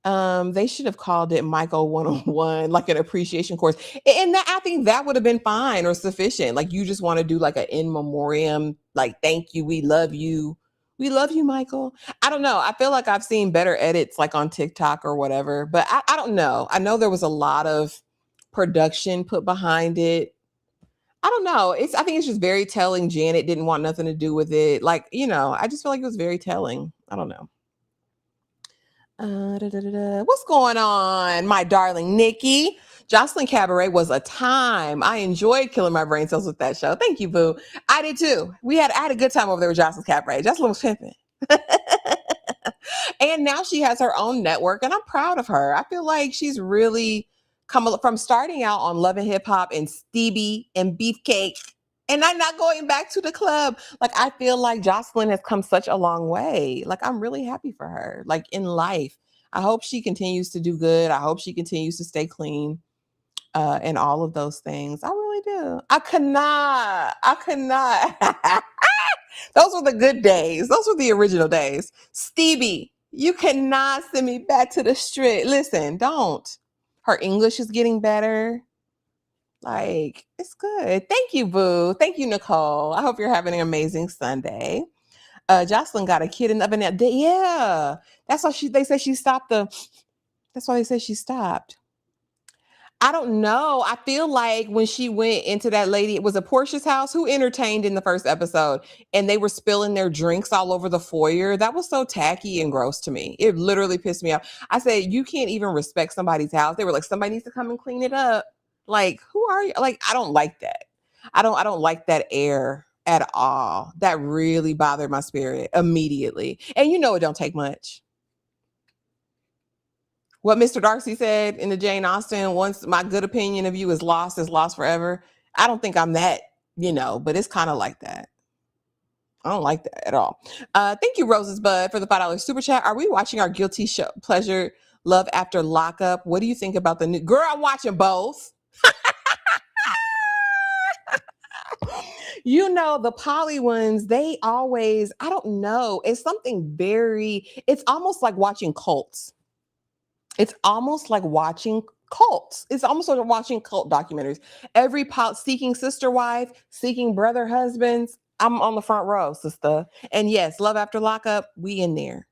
They should have called it Michael 101, like an appreciation course. And that I think that would have been fine or sufficient. Like you just want to do like an in memoriam, like thank you, we love you. We love you, Michael. I don't know. I feel like I've seen better edits like on TikTok or whatever, but I don't know. I know there was a lot of production put behind it. I don't know. I think it's just very telling. Janet didn't want nothing to do with it. Like, I just feel like it was very telling. I don't know. What's going on, my darling Nikki? Jocelyn Cabaret was a time. I enjoyed killing my brain cells with that show. Thank you, boo. I did too. I had a good time over there with Jocelyn Cabaret. Jocelyn was pimping. And now she has her own network, and I'm proud of her. I feel like she's really come from starting out on Love and Hip Hop and Stevie and Beefcake, and I'm not going back to the club. Like, I feel like Jocelyn has come such a long way. Like, I'm really happy for her, like in life. I hope she continues to do good. I hope she continues to stay clean and all of those things. I really do. I could not. Those were the good days. Those were the original days. Stevie, you cannot send me back to the street. Listen, don't. Her English is getting better. Like, it's good. Thank you, boo. Thank you, Nicole. I hope you're having an amazing Sunday. Jocelyn got a kid in the oven. Yeah. That's why they say she stopped that's why they say she stopped. I don't know. I feel like when she went into that lady, it was a Portia's house who entertained in the first episode, and they were spilling their drinks all over the foyer. That was so tacky and gross to me. It literally pissed me off. I said, you can't even respect somebody's house. They were like, somebody needs to come and clean it up. Like, who are you? Like, I don't like that. I don't like that air at all. That really bothered my spirit immediately. And it don't take much. What Mr. Darcy said in the Jane Austen, once my good opinion of you is lost forever. I don't think I'm that, but it's kind of like that. I don't like that at all. Thank you, Roses Bud, for the $5 super chat. Are we watching our guilty pleasure Love After Lockup? What do you think about the new girl? I'm watching both. The poly ones, they always, I don't know. It's something it's almost like watching cults. It's almost like watching cults. It's almost like watching cult documentaries. Every seeking sister wife, seeking brother husbands. I'm on the front row, sister. And yes, Love After Lockup, we in there.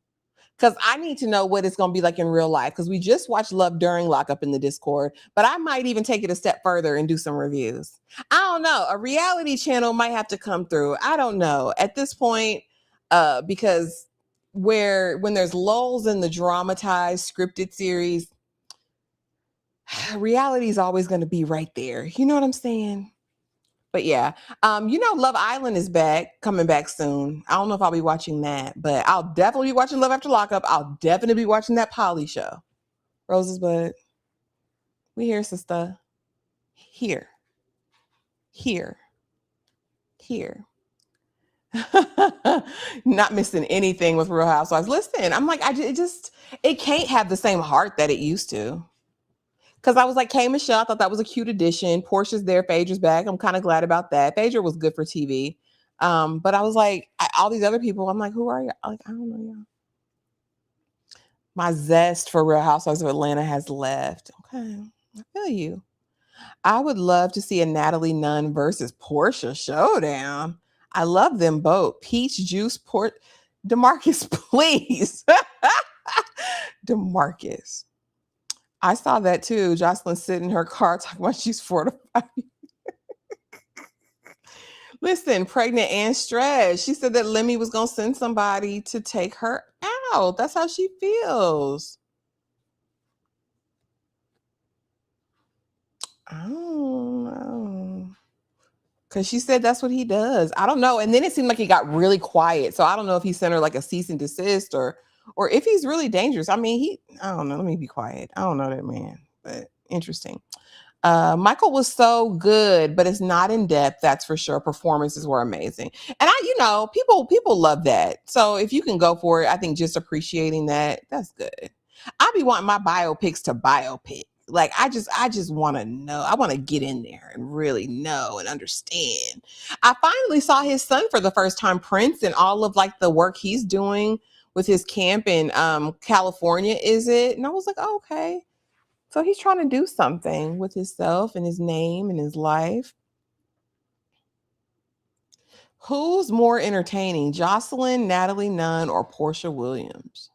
Because I need to know what it's going to be like in real life. Because we just watched Love During Lockup in the Discord. But I might even take it a step further and do some reviews. I don't know. A reality channel might have to come through. I don't know. At this point, because when there's lulls in the dramatized scripted series, reality is always going to be right there. You know what I'm saying? But yeah, Love Island is coming back soon. I don't know if I'll be watching that, but I'll definitely be watching Love After Lockup. I'll definitely be watching that Polly show. Roses Bud, we here, sister. Here. Not missing anything with Real Housewives. Listen, I'm like, it can't have the same heart that it used to. Because I was like, K Michelle, I thought that was a cute addition. Portia's there, Phaedra's back. I'm kind of glad about that. Phaedra was good for TV. But I was like, all these other people, I'm like, who are you? Like, I don't know, y'all. My zest for Real Housewives of Atlanta has left. Okay, I feel you. I would love to see a Natalie Nunn versus Portia showdown. I love them both. Peach Juice Port DeMarcus, please. DeMarcus. I saw that too. Jocelyn sitting in her car talking about she's fortified. Listen, pregnant and stressed. She said that Lemmy was going to send somebody to take her out. That's how she feels. I don't know. Because she said that's what he does. I don't know. And then it seemed like he got really quiet. So I don't know if he sent her like a cease and desist or if he's really dangerous. I mean, I don't know. Let me be quiet. I don't know that man, but interesting. Michael was so good, but it's not in depth. That's for sure. Performances were amazing, and people love that. So if you can go for it, I think just appreciating that's good. I be wanting my biopics to biopic. Like I just want to know. I want to get in there and really know and understand. I finally saw his son for the first time, Prince, and all of like the work he's doing with his camp in California. Is it? And I was like, oh, okay. So he's trying to do something with himself and his name and his life. Who's more entertaining, Jocelyn, Natalie Nunn, or Portia Williams?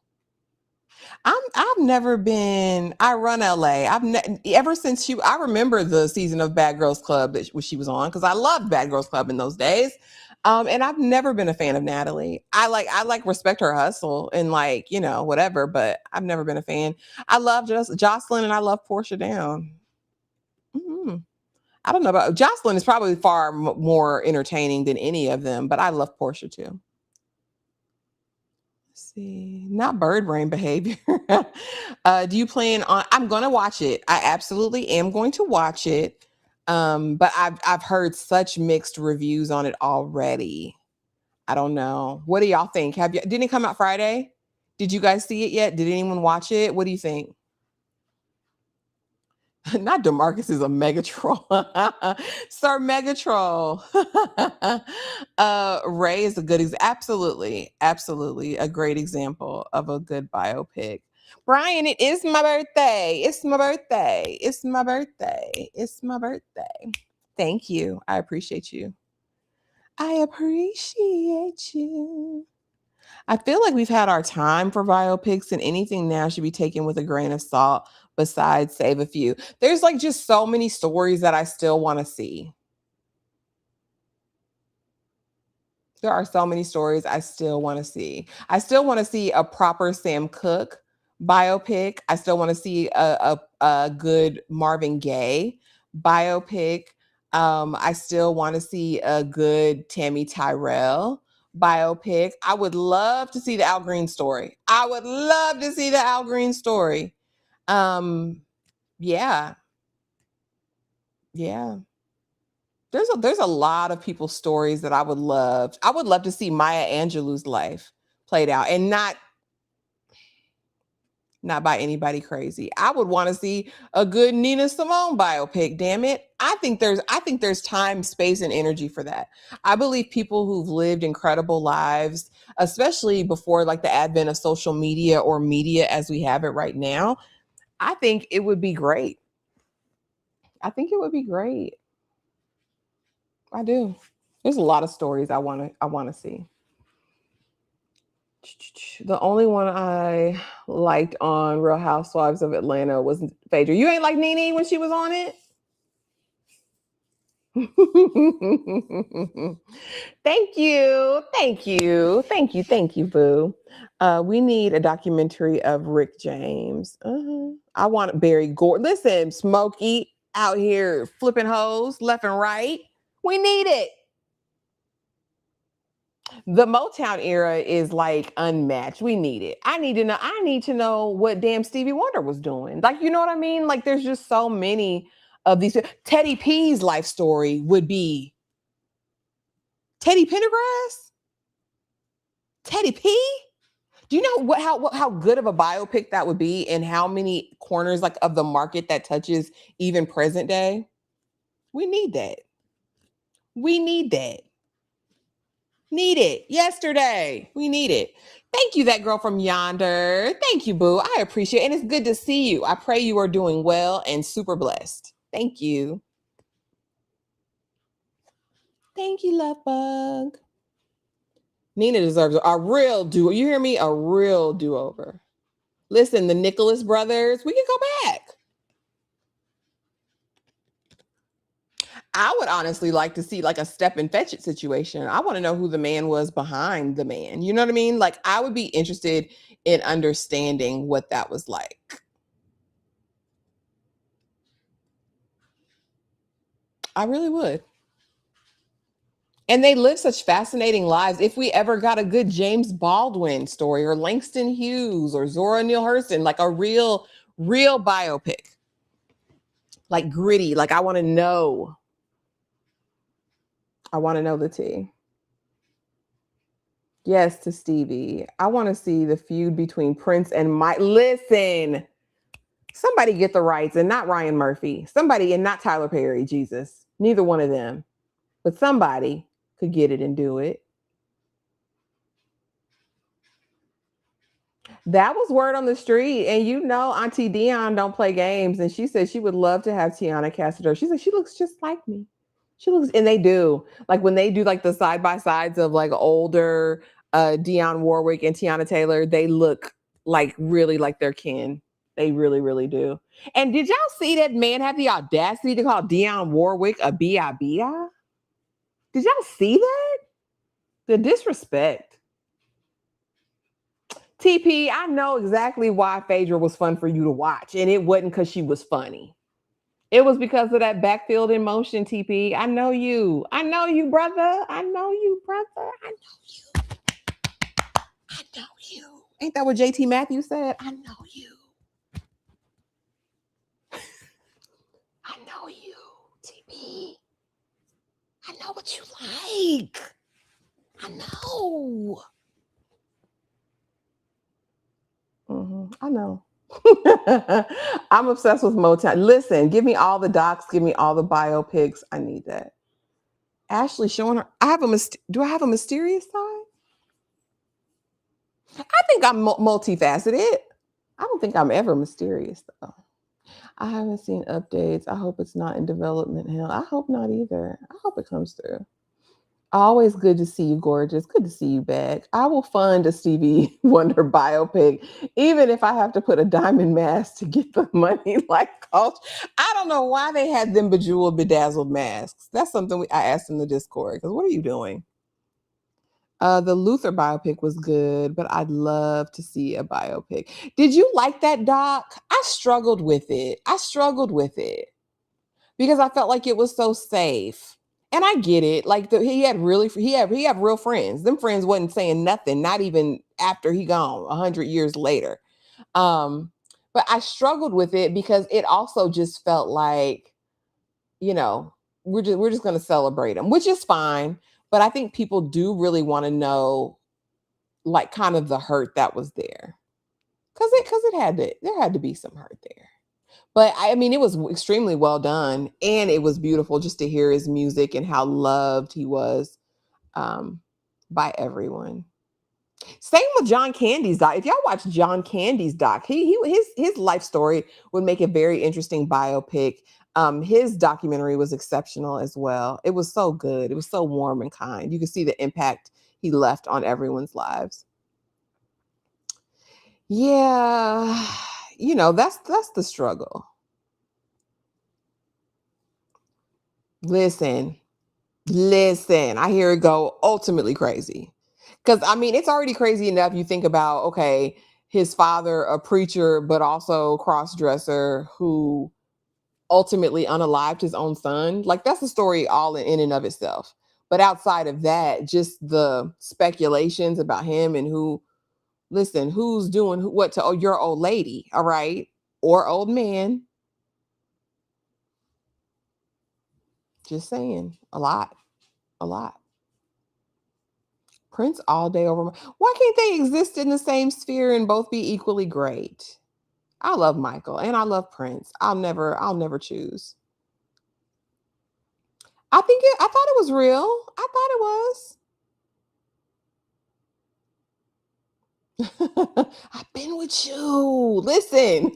I've never been. I run LA. Ever since I remember the season of Bad Girls Club that she was on because I loved Bad Girls Club in those days. And I've never been a fan of Natalie. I respect her hustle and whatever, but I've never been a fan. I love Jocelyn and I love Portia down. Mm-hmm. I don't know about Jocelyn is probably far more entertaining than any of them, but I love Portia too. Let's see, not bird brain behavior. Do you plan on? I'm going to watch it. I absolutely am going to watch it. But I've heard such mixed reviews on it already. I don't know. What do y'all think? Didn't it come out Friday? Did you guys see it yet? Did anyone watch it? What do you think? Not DeMarcus is a mega troll. Sir Mega Troll. Ray is a good absolutely a great example of a good biopic. Brian, it is my birthday. It's my birthday. It's my birthday. It's my birthday. Thank you. I appreciate you. I appreciate you. I feel like we've had our time for biopics, and anything now should be taken with a grain of salt, besides save a few. There's just so many stories that I still want to see. There are so many stories I still want to see. I still want to see a proper Sam Cooke biopic. I still want to see a good Marvin Gaye biopic. I still want to see a good Tammy Tyrell biopic. I would love to see the Al Green story. I would love to see the Al Green story. Yeah. There's a lot of people's stories that I would love. I would love to see Maya Angelou's life played out, and not by anybody crazy. I would want to see a good Nina Simone biopic. Damn it. I think there's time, space, and energy for that. I believe people who've lived incredible lives, especially before the advent of social media or media as we have it right now, I think it would be great. I do. There's a lot of stories I want to see. The only one I liked on Real Housewives of Atlanta was Phaedra. You ain't like Nene when she was on it? Thank you, boo. We need a documentary of Rick James. I want Barry Gore. Listen, Smokey out here flipping hoes left and right. We need it. The Motown era is unmatched. We need it. I need to know what damn Stevie Wonder was doing. You know what I mean? There's just so many of these. Teddy P's life story would be Teddy Pendergrass. Teddy P. Do you know how good of a biopic that would be, and how many corners of the market that touches even present day? We need that. Need it yesterday. We need it. Thank you, that girl from yonder. Thank you, boo. I appreciate it. And it's good to see you. I pray you are doing well and super blessed. Thank you. Thank you, Love Bug. Nina deserves a real do. You hear me? A real do-over. Listen, the Nicholas brothers, we can go back. I would honestly like to see like a step and fetch it situation. I want to know who the man was behind the man. You know what I mean? Like I would be interested in understanding what that was like. I really would. And they live such fascinating lives. If we ever got a good James Baldwin story or Langston Hughes or Zora Neale Hurston, like a real biopic, like gritty, like I want to know. I want to know the tea. Yes, to Stevie. I want to see the feud between Prince and Mike. Listen, somebody get the rights and not Ryan Murphy. Somebody and not Tyler Perry, Jesus. Neither one of them. But somebody could get it and do it. That was word on the street. And you know, Auntie Dion don't play games. And she said she would love to have Tiana Cassador. She said she looks just like me. She looks, and they do. Like when they do like the side by sides of like older Dionne Warwick and Tiana Taylor, they look like really like their kin. They really, really do. And did y'all see that man have the audacity to call Dionne Warwick a B.I.B.I.? Did y'all see that? The disrespect. TP, I know exactly why Phaedra was fun for you to watch, and it wasn't because she was funny. It was because of that backfield in motion, TP. I know you. I know you, brother. I know you, brother. I know you. I know you. Ain't that what JT Matthews said? I know you. I know you, TP. I know what you like. I know. I know. I'm obsessed with Motown. Listen, give me all the docs, give me all the biopics. I need that. Ashley showing her. Do I have a mysterious side? I think I'm multifaceted. I don't think I'm ever mysterious though. I haven't seen updates. I hope it's not in development hell. I hope not either. I hope it comes through. Always good to see you, gorgeous. Good to see you back. I will fund a Stevie Wonder biopic, even if I have to put a diamond mask to get the money. Like, I don't know why they had them bejeweled, bedazzled masks. That's something I asked in the Discord. Because what are you doing? The Luther biopic was good, but I'd love to see a biopic. Did you like that doc? I struggled with it. Because I felt like it was so safe. And I get it. Like he had real friends. Them friends wasn't saying nothing, not even after he gone 100 years later. But I struggled with it because it also just felt like, you know, we're just going to celebrate him, which is fine. But I think people do really want to know, like, kind of the hurt that was there, because there had to be some hurt there. But I mean, it was extremely well done, and it was beautiful just to hear his music and how loved he was by everyone. Same with John Candy's doc. If y'all watch John Candy's doc, his life story would make a very interesting biopic. His documentary was exceptional as well. It was so good. It was so warm and kind. You could see the impact he left on everyone's lives. Yeah, you know, that's the struggle. Listen, I hear it go ultimately crazy. Because I mean, it's already crazy enough. You think about, okay, his father, a preacher, but also cross-dresser who ultimately unalived his own son. Like that's a story all in and of itself. But outside of that, just the speculations about him and who's doing what to your old lady, all right, or old man. Just saying, a lot. Prince all day over. Why can't they exist in the same sphere and both be equally great? I love Michael and I love Prince. I'll never choose. I thought it was real. I thought it was. I've been with you. Listen.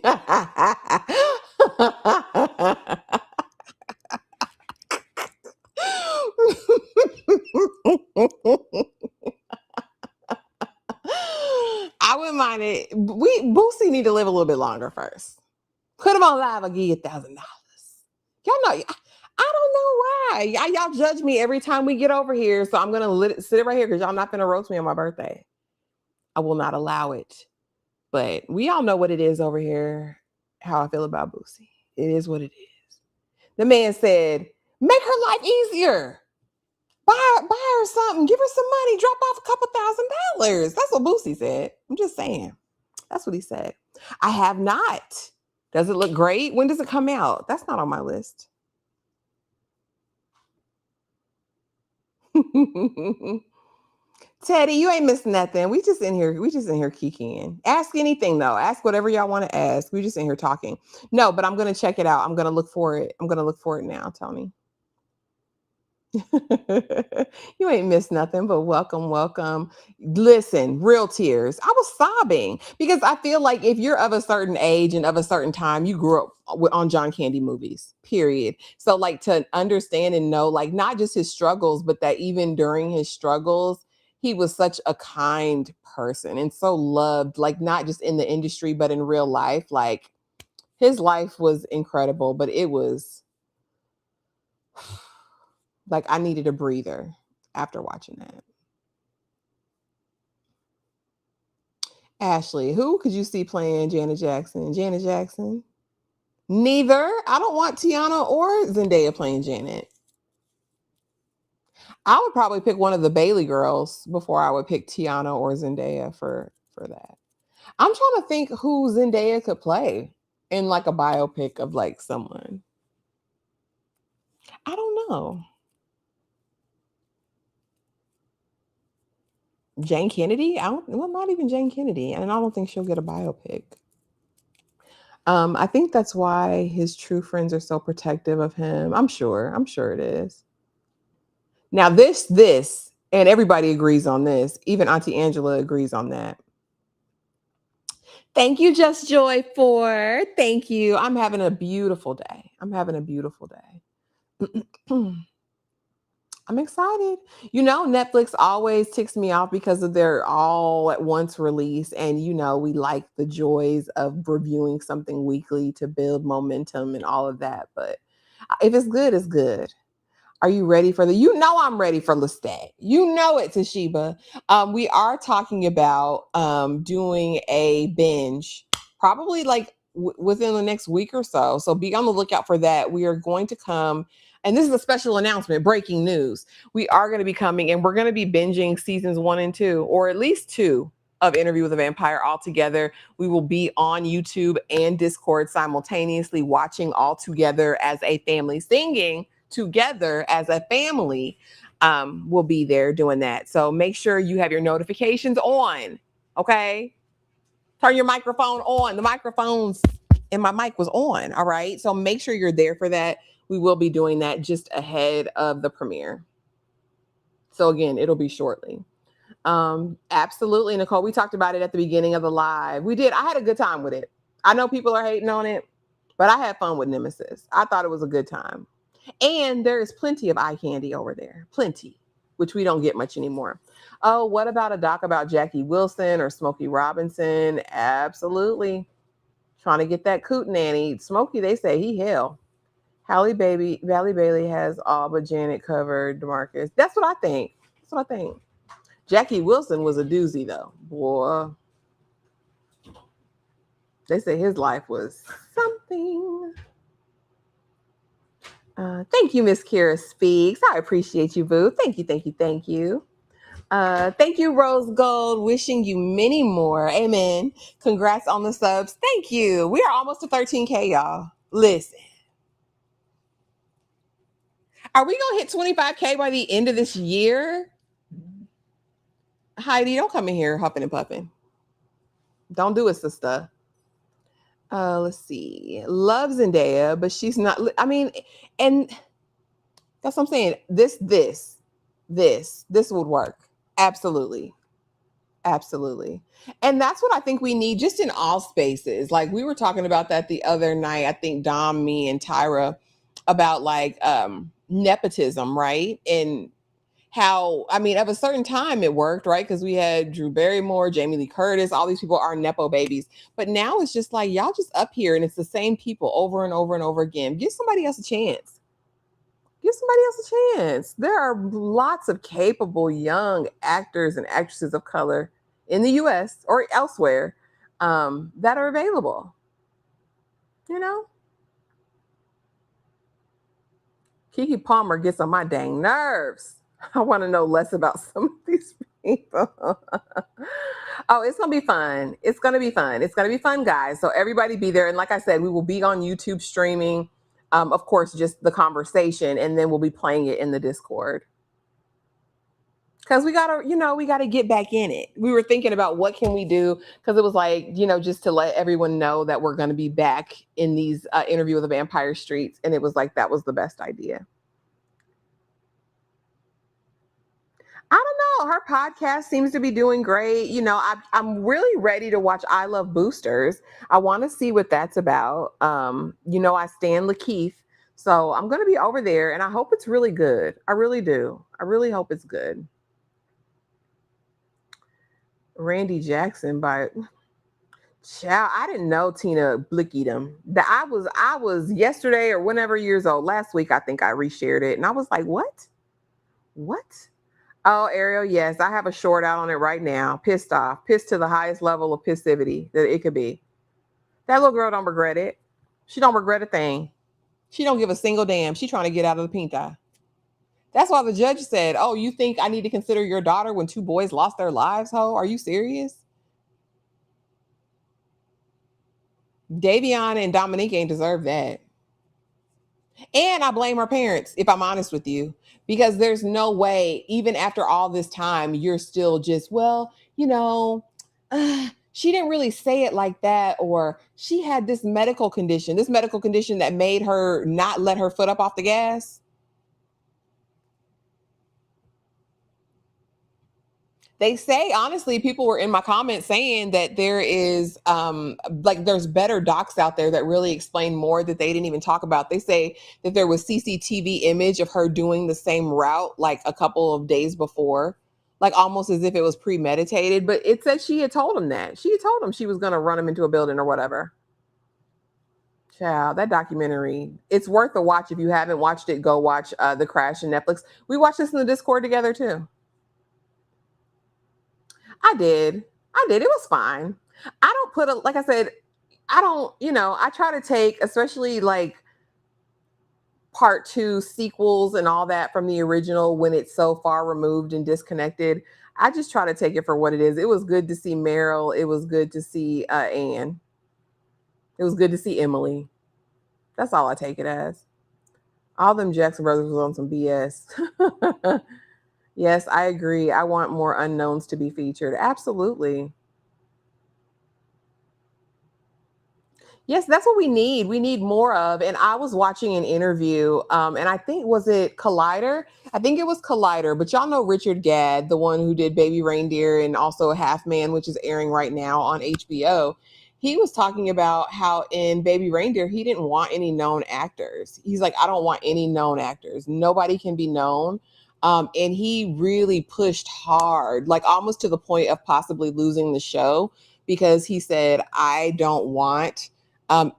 I wouldn't mind it. Boosie need to live a little bit longer first. Put him on live. I'll give you $1,000. Y'all know. I don't know why. Y'all judge me every time we get over here. So I'm gonna sit it right here because y'all not gonna roast me on my birthday. I will not allow it. But we all know what it is over here. How I feel about Boosie. It is what it is. The man said, "Make her life easier. Buy her something. Give her some money. Drop off a couple $1,000s." That's what Boosie said. I'm just saying. That's what he said. I have not. Does it look great? When does it come out? That's not on my list. Teddy, you ain't missing nothing. We just in here kikiing. Ask anything though. Ask whatever y'all want to ask. We just in here talking. No, but I'm gonna check it out. I'm gonna look for it. I'm gonna look for it now, Tony. You ain't missed nothing, but welcome. Listen, real tears. I was sobbing because I feel like if you're of a certain age and of a certain time, you grew up on John Candy movies, period. So, like, to understand and know, like, not just his struggles, but that even during his struggles, he was such a kind person and so loved, like, not just in the industry, but in real life. Like, his life was incredible, but it was like I needed a breather after watching that. Ashley, who could you see playing Janet Jackson? Janet Jackson? Neither. I don't want Tiana or Zendaya playing Janet. I would probably pick one of the Bailey girls before I would pick Tiana or Zendaya for that. I'm trying to think who Zendaya could play in like a biopic of like someone. I don't know. Jane Kennedy? Not even Jane Kennedy, and I don't think she'll get a biopic. I think that's why his true friends are so protective of him. I'm sure it is. Now this, and everybody agrees on this. Even Auntie Angela agrees on that. Thank you, Just Joy, for thank you. I'm having a beautiful day. I'm excited. Netflix always ticks me off because of their all at once release. And, we like the joys of reviewing something weekly to build momentum and all of that. But if it's good, it's good. Are you ready for I'm ready for Lestat. You know it, Toshiba. We are talking about doing a binge probably like within the next week or so. So be on the lookout for that. We are going to come, and this is a special announcement, breaking news. We are going to be coming and we're going to be binging seasons 1 and 2, or at least 2 of Interview with a Vampire all together. We will be on YouTube and Discord simultaneously watching all together as a family, singing together as a family. We'll be there doing that. So make sure you have your notifications on. Okay. Turn your microphone on. The microphones and my mic was on. All right. So make sure you're there for that. We will be doing that just ahead of the premiere. So again, it'll be shortly. Absolutely, Nicole. We talked about it at the beginning of the live. We did. I had a good time with it. I know people are hating on it, but I had fun with Nemesis. I thought it was a good time. And there is plenty of eye candy over there. Plenty, which we don't get much anymore. Oh, what about a doc about Jackie Wilson or Smokey Robinson? Absolutely. Trying to get that coot nanny. Smokey, they say he hell. Halle Bailey has all but Janet covered. DeMarcus. That's what I think. Jackie Wilson was a doozy, though. Boy. They say his life was something. Thank you, Miss Kira Speaks. I appreciate you, boo. Thank you. Thank you, Rose Gold. Wishing you many more. Amen. Congrats on the subs. Thank you. We are almost to 13K, y'all. Listen. Are we going to hit 25K by the end of this year? Heidi, don't come in here huffing and puffing. Don't do it, sister. Let's see. Love Zendaya, but she's not. I mean, and that's what I'm saying. This would work. Absolutely. And that's what I think we need just in all spaces. Like we were talking about that the other night. I think Dom, me, and Tyra about like nepotism, right? And how, I mean, at a certain time it worked, right? Because we had Drew Barrymore, Jamie Lee Curtis, all these people are Nepo babies. But now it's just like, y'all just up here and it's the same people over and over and over again. Give somebody else a chance. Give somebody else a chance. There are lots of capable young actors and actresses of color in the US or elsewhere that are available. You know, Keke Palmer gets on my dang nerves. I want to know less about some of these people. Oh, it's gonna be fun. It's gonna be fun. It's gonna be fun, guys. So everybody be there. And like I said, we will be on YouTube streaming. Of course, just the conversation, and then we'll be playing it in the Discord. Because we gotta get back in it. We were thinking about what can we do, because it was like, just to let everyone know that we're gonna be back in these Interview with the Vampire Streets, and it was like that was the best idea. I don't know. Her podcast seems to be doing great. I'm really ready to watch I Love Boosters. I want to see what that's about. I stand Lakeith. So I'm going to be over there and I hope it's really good. I really do. I really hope it's good. Randy Jackson by Chow. I didn't know Tina blickied him. That I was yesterday or whenever years old. Last week I think I reshared it and I was like, what? What? Oh, Ariel, yes, I have a short out on it right now. Pissed off, pissed to the highest level of pissivity that it could be. That little girl don't regret it. She don't regret a thing. She don't give a single damn. She trying to get out of the pinta. That's why the judge said, "Oh, you think I need to consider your daughter when two boys lost their lives? Ho, are you serious?" Davion and Dominique ain't deserve that. And I blame her parents, if I'm honest with you, because there's no way, even after all this time, you're still just, well, she didn't really say it like that, or she had this medical condition that made her not let her foot up off the gas. They say, honestly, people were in my comments saying that there is like there's better docs out there that really explain more that they didn't even talk about. They say that there was CCTV image of her doing the same route like a couple of days before, like almost as if it was premeditated. But it said she had told him that. She had told him she was going to run him into a building or whatever. Child, that documentary, it's worth a watch. If you haven't watched it, go watch The Crash on Netflix. We watched this in the Discord together too. I did. I did. It was fine. I don't like I said, I don't, I try to take, especially like part two sequels and all that from the original when it's so far removed and disconnected. I just try to take it for what it is. It was good to see Meryl. It was good to see Anne. It was good to see Emily. That's all I take it as. All them Jackson brothers was on some BS. Yes, I agree. I want more unknowns to be featured. Absolutely. Yes, that's what we need. We need more of. And I was watching an interview, and I think, was it Collider? I think it was Collider, but y'all know Richard Gadd, the one who did Baby Reindeer and also Half Man, which is airing right now on HBO. He was talking about how in Baby Reindeer, he didn't want any known actors. He's like, I don't want any known actors. Nobody can be known. And he really pushed hard, like almost to the point of possibly losing the show, because he said, I don't want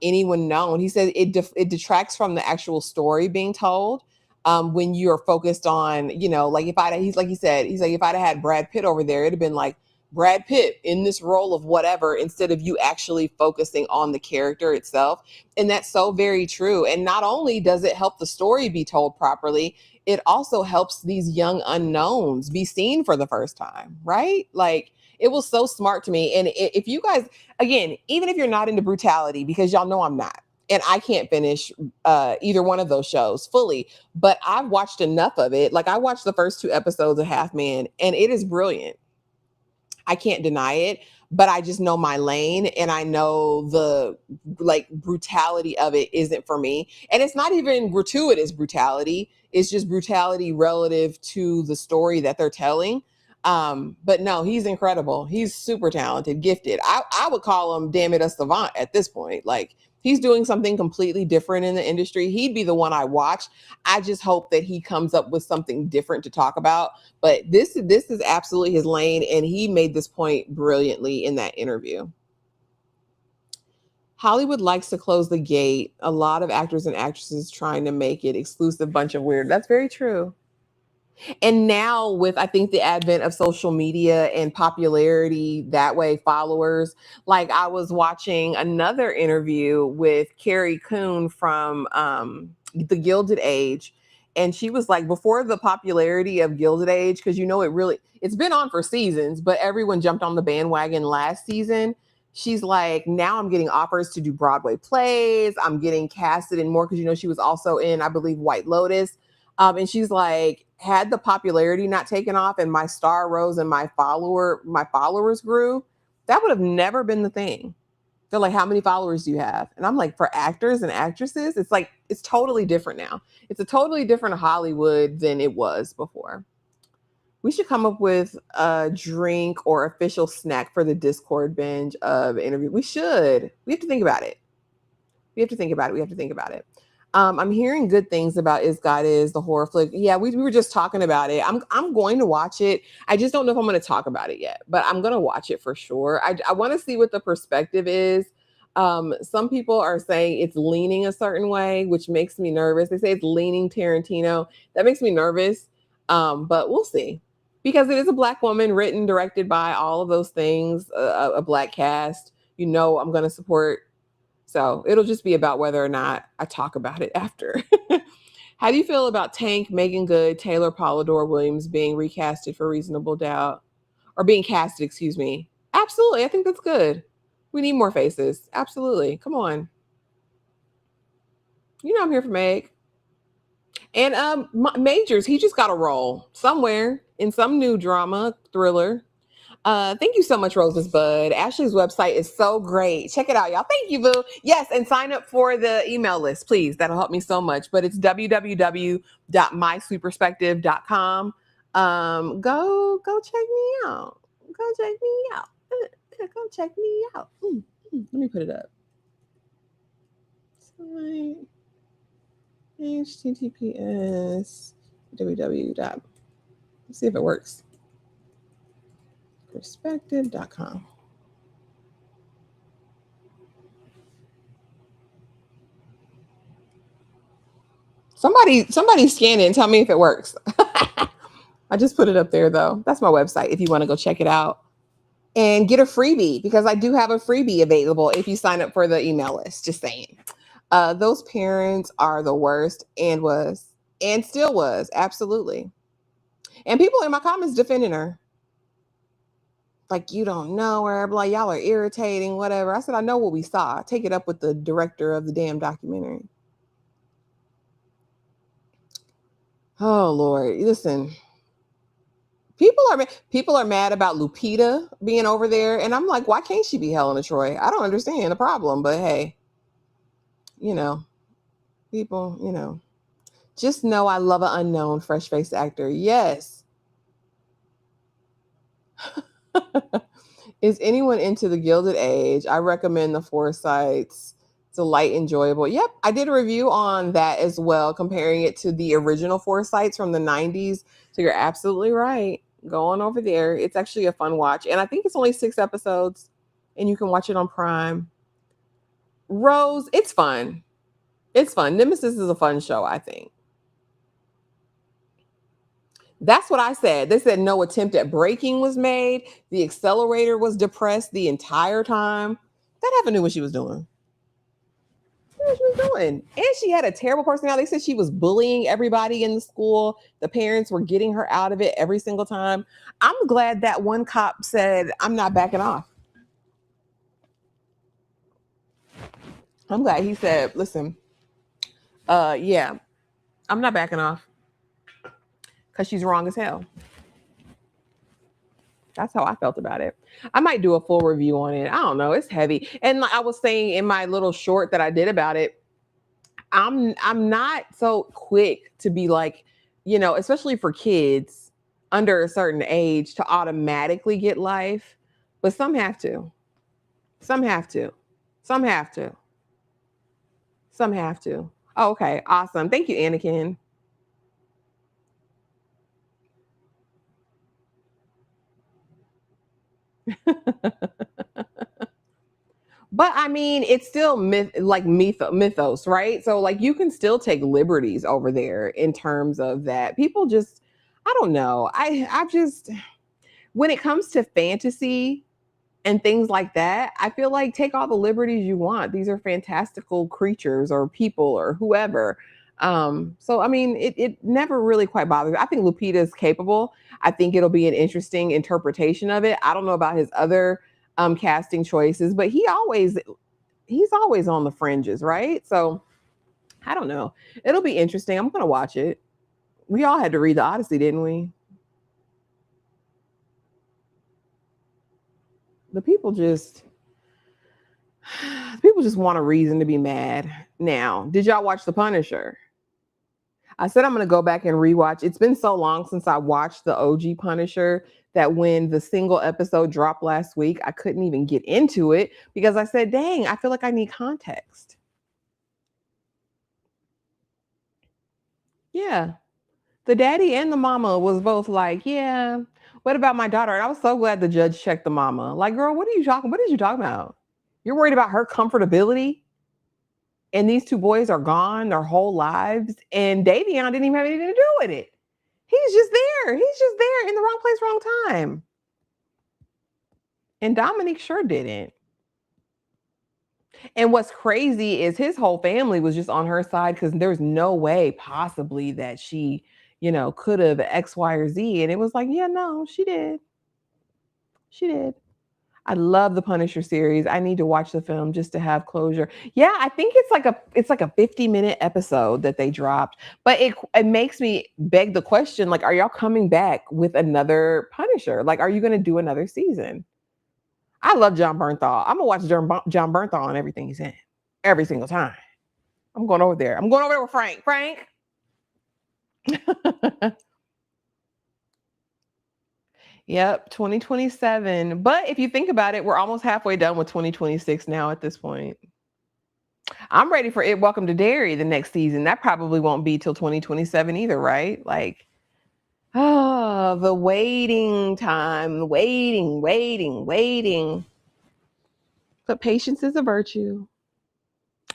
anyone known. He said it detracts from the actual story being told when you're focused on, like he's like, if I'd had Brad Pitt over there, it'd have been like Brad Pitt in this role of whatever, instead of you actually focusing on the character itself. And that's so very true. And not only does it help the story be told properly, it also helps these young unknowns be seen for the first time, right? Like, it was so smart to me. And if you guys, again, even if you're not into brutality, because y'all know I'm not, and I can't finish either one of those shows fully, but I've watched enough of it. Like, I watched the first 2 episodes of Half Man, and it is brilliant. I can't deny it, but I just know my lane, and I know the like brutality of it isn't for me. And it's not even gratuitous brutality. It's just brutality relative to the story that they're telling. But no, he's incredible. He's super talented, gifted. I would call him, damn it, a savant at this point. Like, He's doing something completely different in the industry. He'd be the one I watch. I just hope that he comes up with something different to talk about. But this is absolutely his lane, and he made this point brilliantly in that interview. Hollywood likes to close the gate. A lot of actors and actresses trying to make it exclusive bunch of weird. That's very true. And now with I think the advent of social media and popularity that way, followers, like I was watching another interview with Carrie Coon from the Gilded Age, and she was like, before the popularity of Gilded Age, because it's been on for seasons, but everyone jumped on the bandwagon last season. She's like, now I'm getting offers to do Broadway plays. I'm getting casted in more because she was also in, I believe, White Lotus. And she's like, had the popularity not taken off and my star rose and my followers grew, that would have never been the thing. They're like, how many followers do you have? And I'm like, for actors and actresses, it's like, it's totally different now. It's a totally different Hollywood than it was before. We should come up with a drink or official snack for the Discord binge of interview. We should. We have to think about it. We have to think about it. I'm hearing good things about Is God Is, the horror flick. Yeah, we were just talking about it. I'm going to watch it. I just don't know if I'm going to talk about it yet, but I'm going to watch it for sure. I want to see what the perspective is. Some people are saying it's leaning a certain way, which makes me nervous. They say it's leaning Tarantino. That makes me nervous. But we'll see. Because it is a Black woman, written, directed by, all of those things, a Black cast. I'm going to support. So it'll just be about whether or not I talk about it after. How do you feel about Tank, Megan Good, Taylor Polidor Williams being recasted for Reasonable Doubt? Or being casted, excuse me. Absolutely. I think that's good. We need more faces. Absolutely. Come on. I'm here for Meg. And Majors, he just got a role somewhere in some new drama thriller. Thank you so much, Rose's Bud. Ashley's website is so great. Check it out, y'all. Thank you, boo. Yes, and sign up for the email list, please. That'll help me so much. But it's www.mysweetperspective.com. Go check me out. Go check me out. Go check me out. Let me put it up. HTTPS www. Let's see if it works. Perspective.com. Somebody scan it and tell me if it works. I just put it up there though. That's my website if you want to go check it out and get a freebie, because I do have a freebie available if you sign up for the email list. Just saying. Those parents are the worst, and still was. Absolutely. And people in my comments defending her. Like, you don't know her, like, y'all are irritating, whatever. I said, I know what we saw. Take it up with the director of the damn documentary. Oh, Lord. Listen, people are mad about Lupita being over there. And I'm like, why can't she be Helena Troy? I don't understand the problem. But hey, people, just know I love an unknown fresh-faced actor. Yes. Is anyone into the Gilded Age? I recommend the Forsytes. It's a light, enjoyable. Yep, I did a review on that as well, comparing it to the original Forsytes from the 90s. So you're absolutely right. Go on over there. It's actually a fun watch. And I think it's only 6 episodes, and you can watch it on Prime. Rose, it's fun. It's fun. Nemesis is a fun show, I think. That's what I said. They said no attempt at braking was made. The accelerator was depressed the entire time. That Heaven knew what she was doing. What she was doing. And she had a terrible personality. They said she was bullying everybody in the school. The parents were getting her out of it every single time. I'm glad that one cop said, I'm not backing off. I'm glad he said, listen, yeah, I'm not backing off. Because she's wrong as hell. That's how I felt about it. I might do a full review on it. I don't know. It's heavy. And like I was saying in my little short that I did about it, I'm not so quick to be like, especially for kids under a certain age, to automatically get life. But some have to. Some have to. Some have to. Some have to. Oh, okay, awesome. Thank you, Anakin. But I mean, it's still mythos, right? So like you can still take liberties over there in terms of that. People just, I don't know. I just, when it comes to fantasy and things like that, I feel like take all the liberties you want. These are fantastical creatures or people or whoever. So I mean, it never really quite bothers me. I think Lupita's capable. I think it'll be an interesting interpretation of it. I don't know about his other casting choices, but he's always on the fringes, right? So I don't know. It'll be interesting. I'm gonna watch it. We all had to read the Odyssey, didn't we? The people just want a reason to be mad. Now, did y'all watch The Punisher? I said I'm gonna go back and rewatch. It's been so long since I watched the OG Punisher that when the single episode dropped last week, I couldn't even get into it because I said, dang, I feel like I need context. Yeah. The daddy and the mama was both like, yeah, what about my daughter? And I was so glad the judge checked the mama. Like, girl, what are you talking about? You're worried about her comfortability? And these two boys are gone their whole lives. And Davion didn't even have anything to do with it. He's just there. He's just there in the wrong place, wrong time. And Dominic sure didn't. And what's crazy is his whole family was just on her side because there's no way possibly that she, could have X, Y, or Z. And it was like, yeah, no, she did. She did. I love the Punisher series. I need to watch the film just to have closure. Yeah, I think it's like a 50-minute episode that they dropped. But it makes me beg the question, like, are y'all coming back with another Punisher? Like, are you gonna do another season? I love John Bernthal. I'm gonna watch John Bernthal on everything he's in. Every single time. I'm going over there. I'm going over there with Frank. Frank. Yep, 2027. But if you think about it, we're almost halfway done with 2026 now at this point. I'm ready for it. Welcome to Dairy the next season. That probably won't be till 2027 either, right? Like, the waiting time, waiting. But patience is a virtue.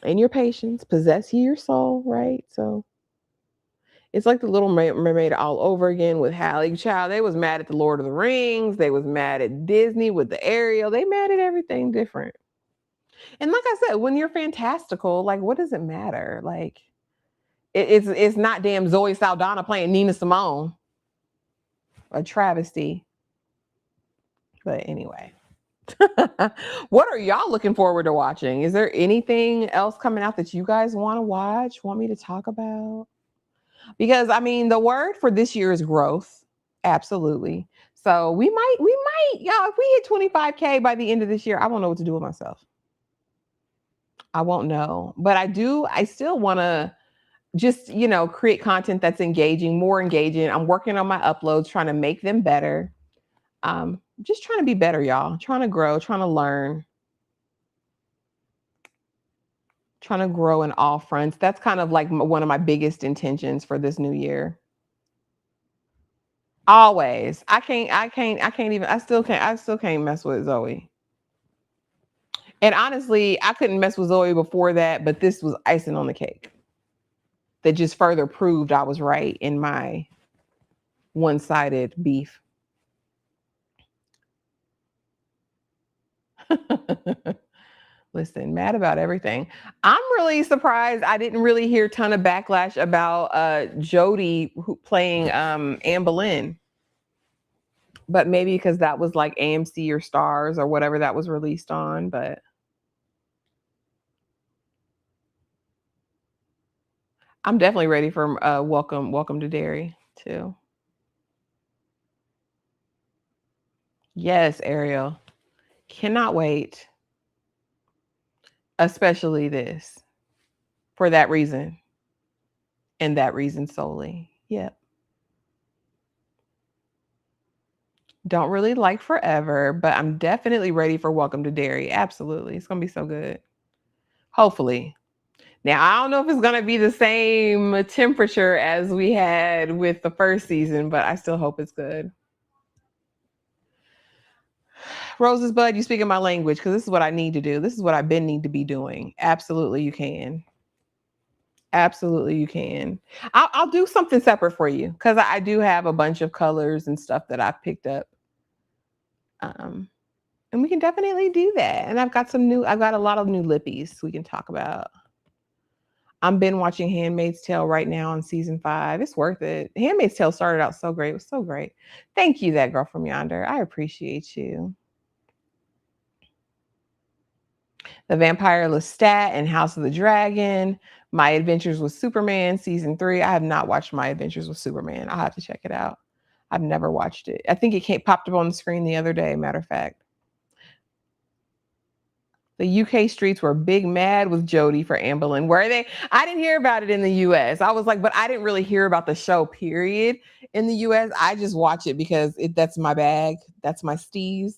And your patience possess ye your soul, right? So it's like the Little Mermaid all over again with Hallie. Child, they was mad at the Lord of the Rings. They was mad at Disney with the Ariel. They mad at everything different. And like I said, when you're fantastical, like what does it matter? Like it's not damn Zoe Saldana playing Nina Simone, a travesty. But anyway, what are y'all looking forward to watching? Is there anything else coming out that you guys want to watch? Want me to talk about? Because I mean, the word for this year is growth. Absolutely. So y'all, if we hit 25K by the end of this year, I won't know what to do with myself. I won't know. But I still want to just, create content that's engaging, more engaging. I'm working on my uploads, trying to make them better. Just trying to be better, y'all. Trying to grow, trying to learn, trying to grow in all fronts. That's kind of like one of my biggest intentions for this new year. Always. I still can't mess with Zoe. And honestly, I couldn't mess with Zoe before that, but this was icing on the cake. That just further proved I was right in my one-sided beef. Listen, mad about everything. I'm really surprised I didn't really hear a ton of backlash about Jodie playing Anne Boleyn. But maybe because that was like AMC or Stars or whatever that was released on. But I'm definitely ready for Welcome to Dairy too. Yes, Ariel. Cannot wait. Especially this. For that reason. And that reason solely. Yep. Don't really like Forever, but I'm definitely ready for Welcome to Dairy. Absolutely. It's gonna be so good. Hopefully. Now, I don't know if it's going to be the same temperature as we had with the first season, but I still hope it's good. Rose's Bud, you speaking my language because this is what I need to do. This is what I've been need to be doing. Absolutely, you can. Absolutely, you can. I'll do something separate for you because I do have a bunch of colors and stuff that I've picked up. And we can definitely do that. And I've got a lot of new lippies we can talk about. I'm been watching Handmaid's Tale right now on season 5. It's worth it. Handmaid's Tale started out so great. It was so great. Thank you, that girl from yonder. I appreciate you. The Vampire Lestat and House of the Dragon. My Adventures with Superman season 3. I have not watched My Adventures with Superman. I'll have to check it out. I've never watched it. I think it popped up on the screen the other day, matter of fact. The UK streets were big mad with Jodie for Anne Boleyn. Were they? I didn't hear about it in the US. I was like, but I didn't really hear about the show, period, in the US. I just watch it because that's my bag. That's my steez.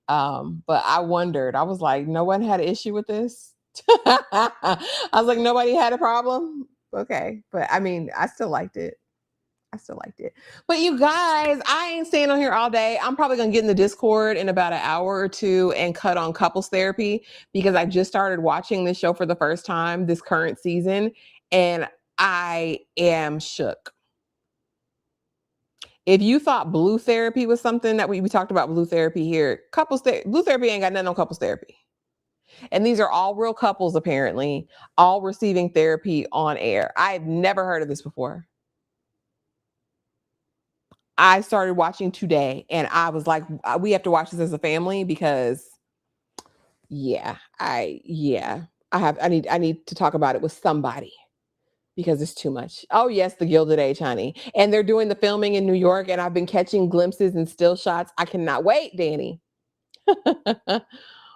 But I wondered. I was like, no one had an issue with this? I was like, nobody had a problem? Okay. But I mean, I still liked it. But you guys, I ain't staying on here all day. I'm probably going to get in the Discord in about an hour or two and cut on couples therapy because I just started watching this show for the first time this current season. And I am shook. If you thought blue therapy was something that we talked about blue therapy here, blue therapy ain't got nothing on couples therapy. And these are all real couples, apparently, all receiving therapy on air. I've never heard of this before. I started watching today and I was like, we have to watch this as a family because I need to talk about it with somebody because it's too much. Oh yes, the Gilded Age, honey. And they're doing the filming in New York and I've been catching glimpses and still shots. I cannot wait, Danny.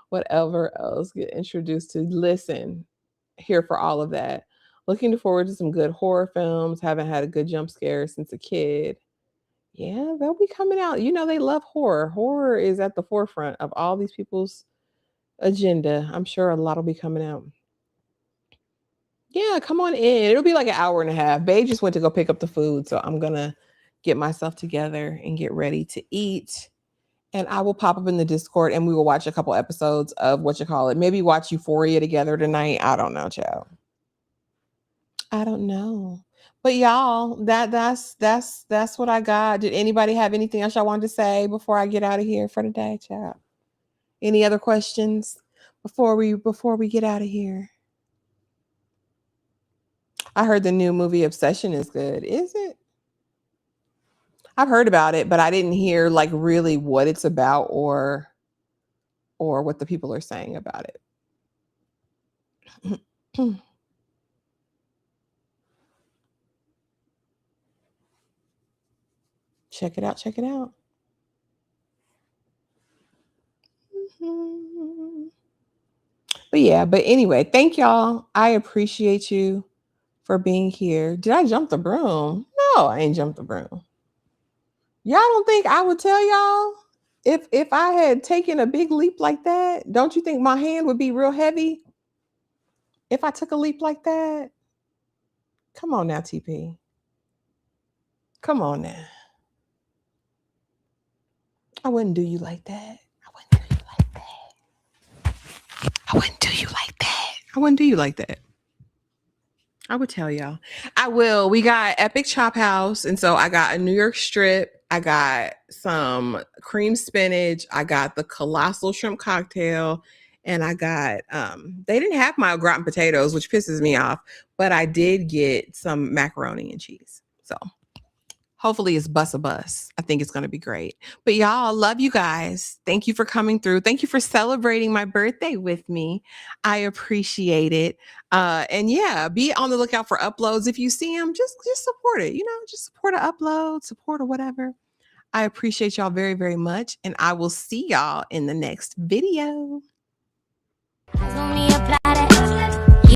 Whatever else, get introduced to. Listen, here for all of that. Looking forward to some good horror films. Haven't had a good jump scare since a kid. Yeah, they'll be coming out. You know, they love horror. Horror is at the forefront of all these people's agenda. I'm sure a lot will be coming out. Yeah, come on in. It'll be like an hour and a half. Babe just went to go pick up the food. So I'm going to get myself together and get ready to eat. And I will pop up in the Discord and we will watch a couple episodes of maybe watch Euphoria together tonight. I don't know, child. I don't know. But y'all, that's what I got. Did anybody have anything else y'all wanted to say before I get out of here for the day, child? Any other questions before we get out of here? I heard the new movie Obsession is good. Is it? I've heard about it, but I didn't hear like really what it's about or what the people are saying about it. Check it out. But anyway, thank y'all. I appreciate you for being here. Did I jump the broom? No, I ain't jumped the broom. Y'all don't think I would tell y'all if I had taken a big leap like that? Don't you think my hand would be real heavy if I took a leap like that? Come on now, TP. Come on now. I wouldn't do you like that. I wouldn't do you like that. I would tell y'all. I will. We got Epic Chop House. And so I got a New York strip. I got some cream spinach. I got the colossal shrimp cocktail. And I got, they didn't have my gratin potatoes, which pisses me off. But I did get some macaroni and cheese. So hopefully it's bus a bus. I think it's going to be great. But y'all, love you guys. Thank you for coming through. Thank you for celebrating my birthday with me. I appreciate it. And yeah, be on the lookout for uploads. If you see them, just support it. You know, just support an upload, support or whatever. I appreciate y'all very, very much. And I will see y'all in the next video.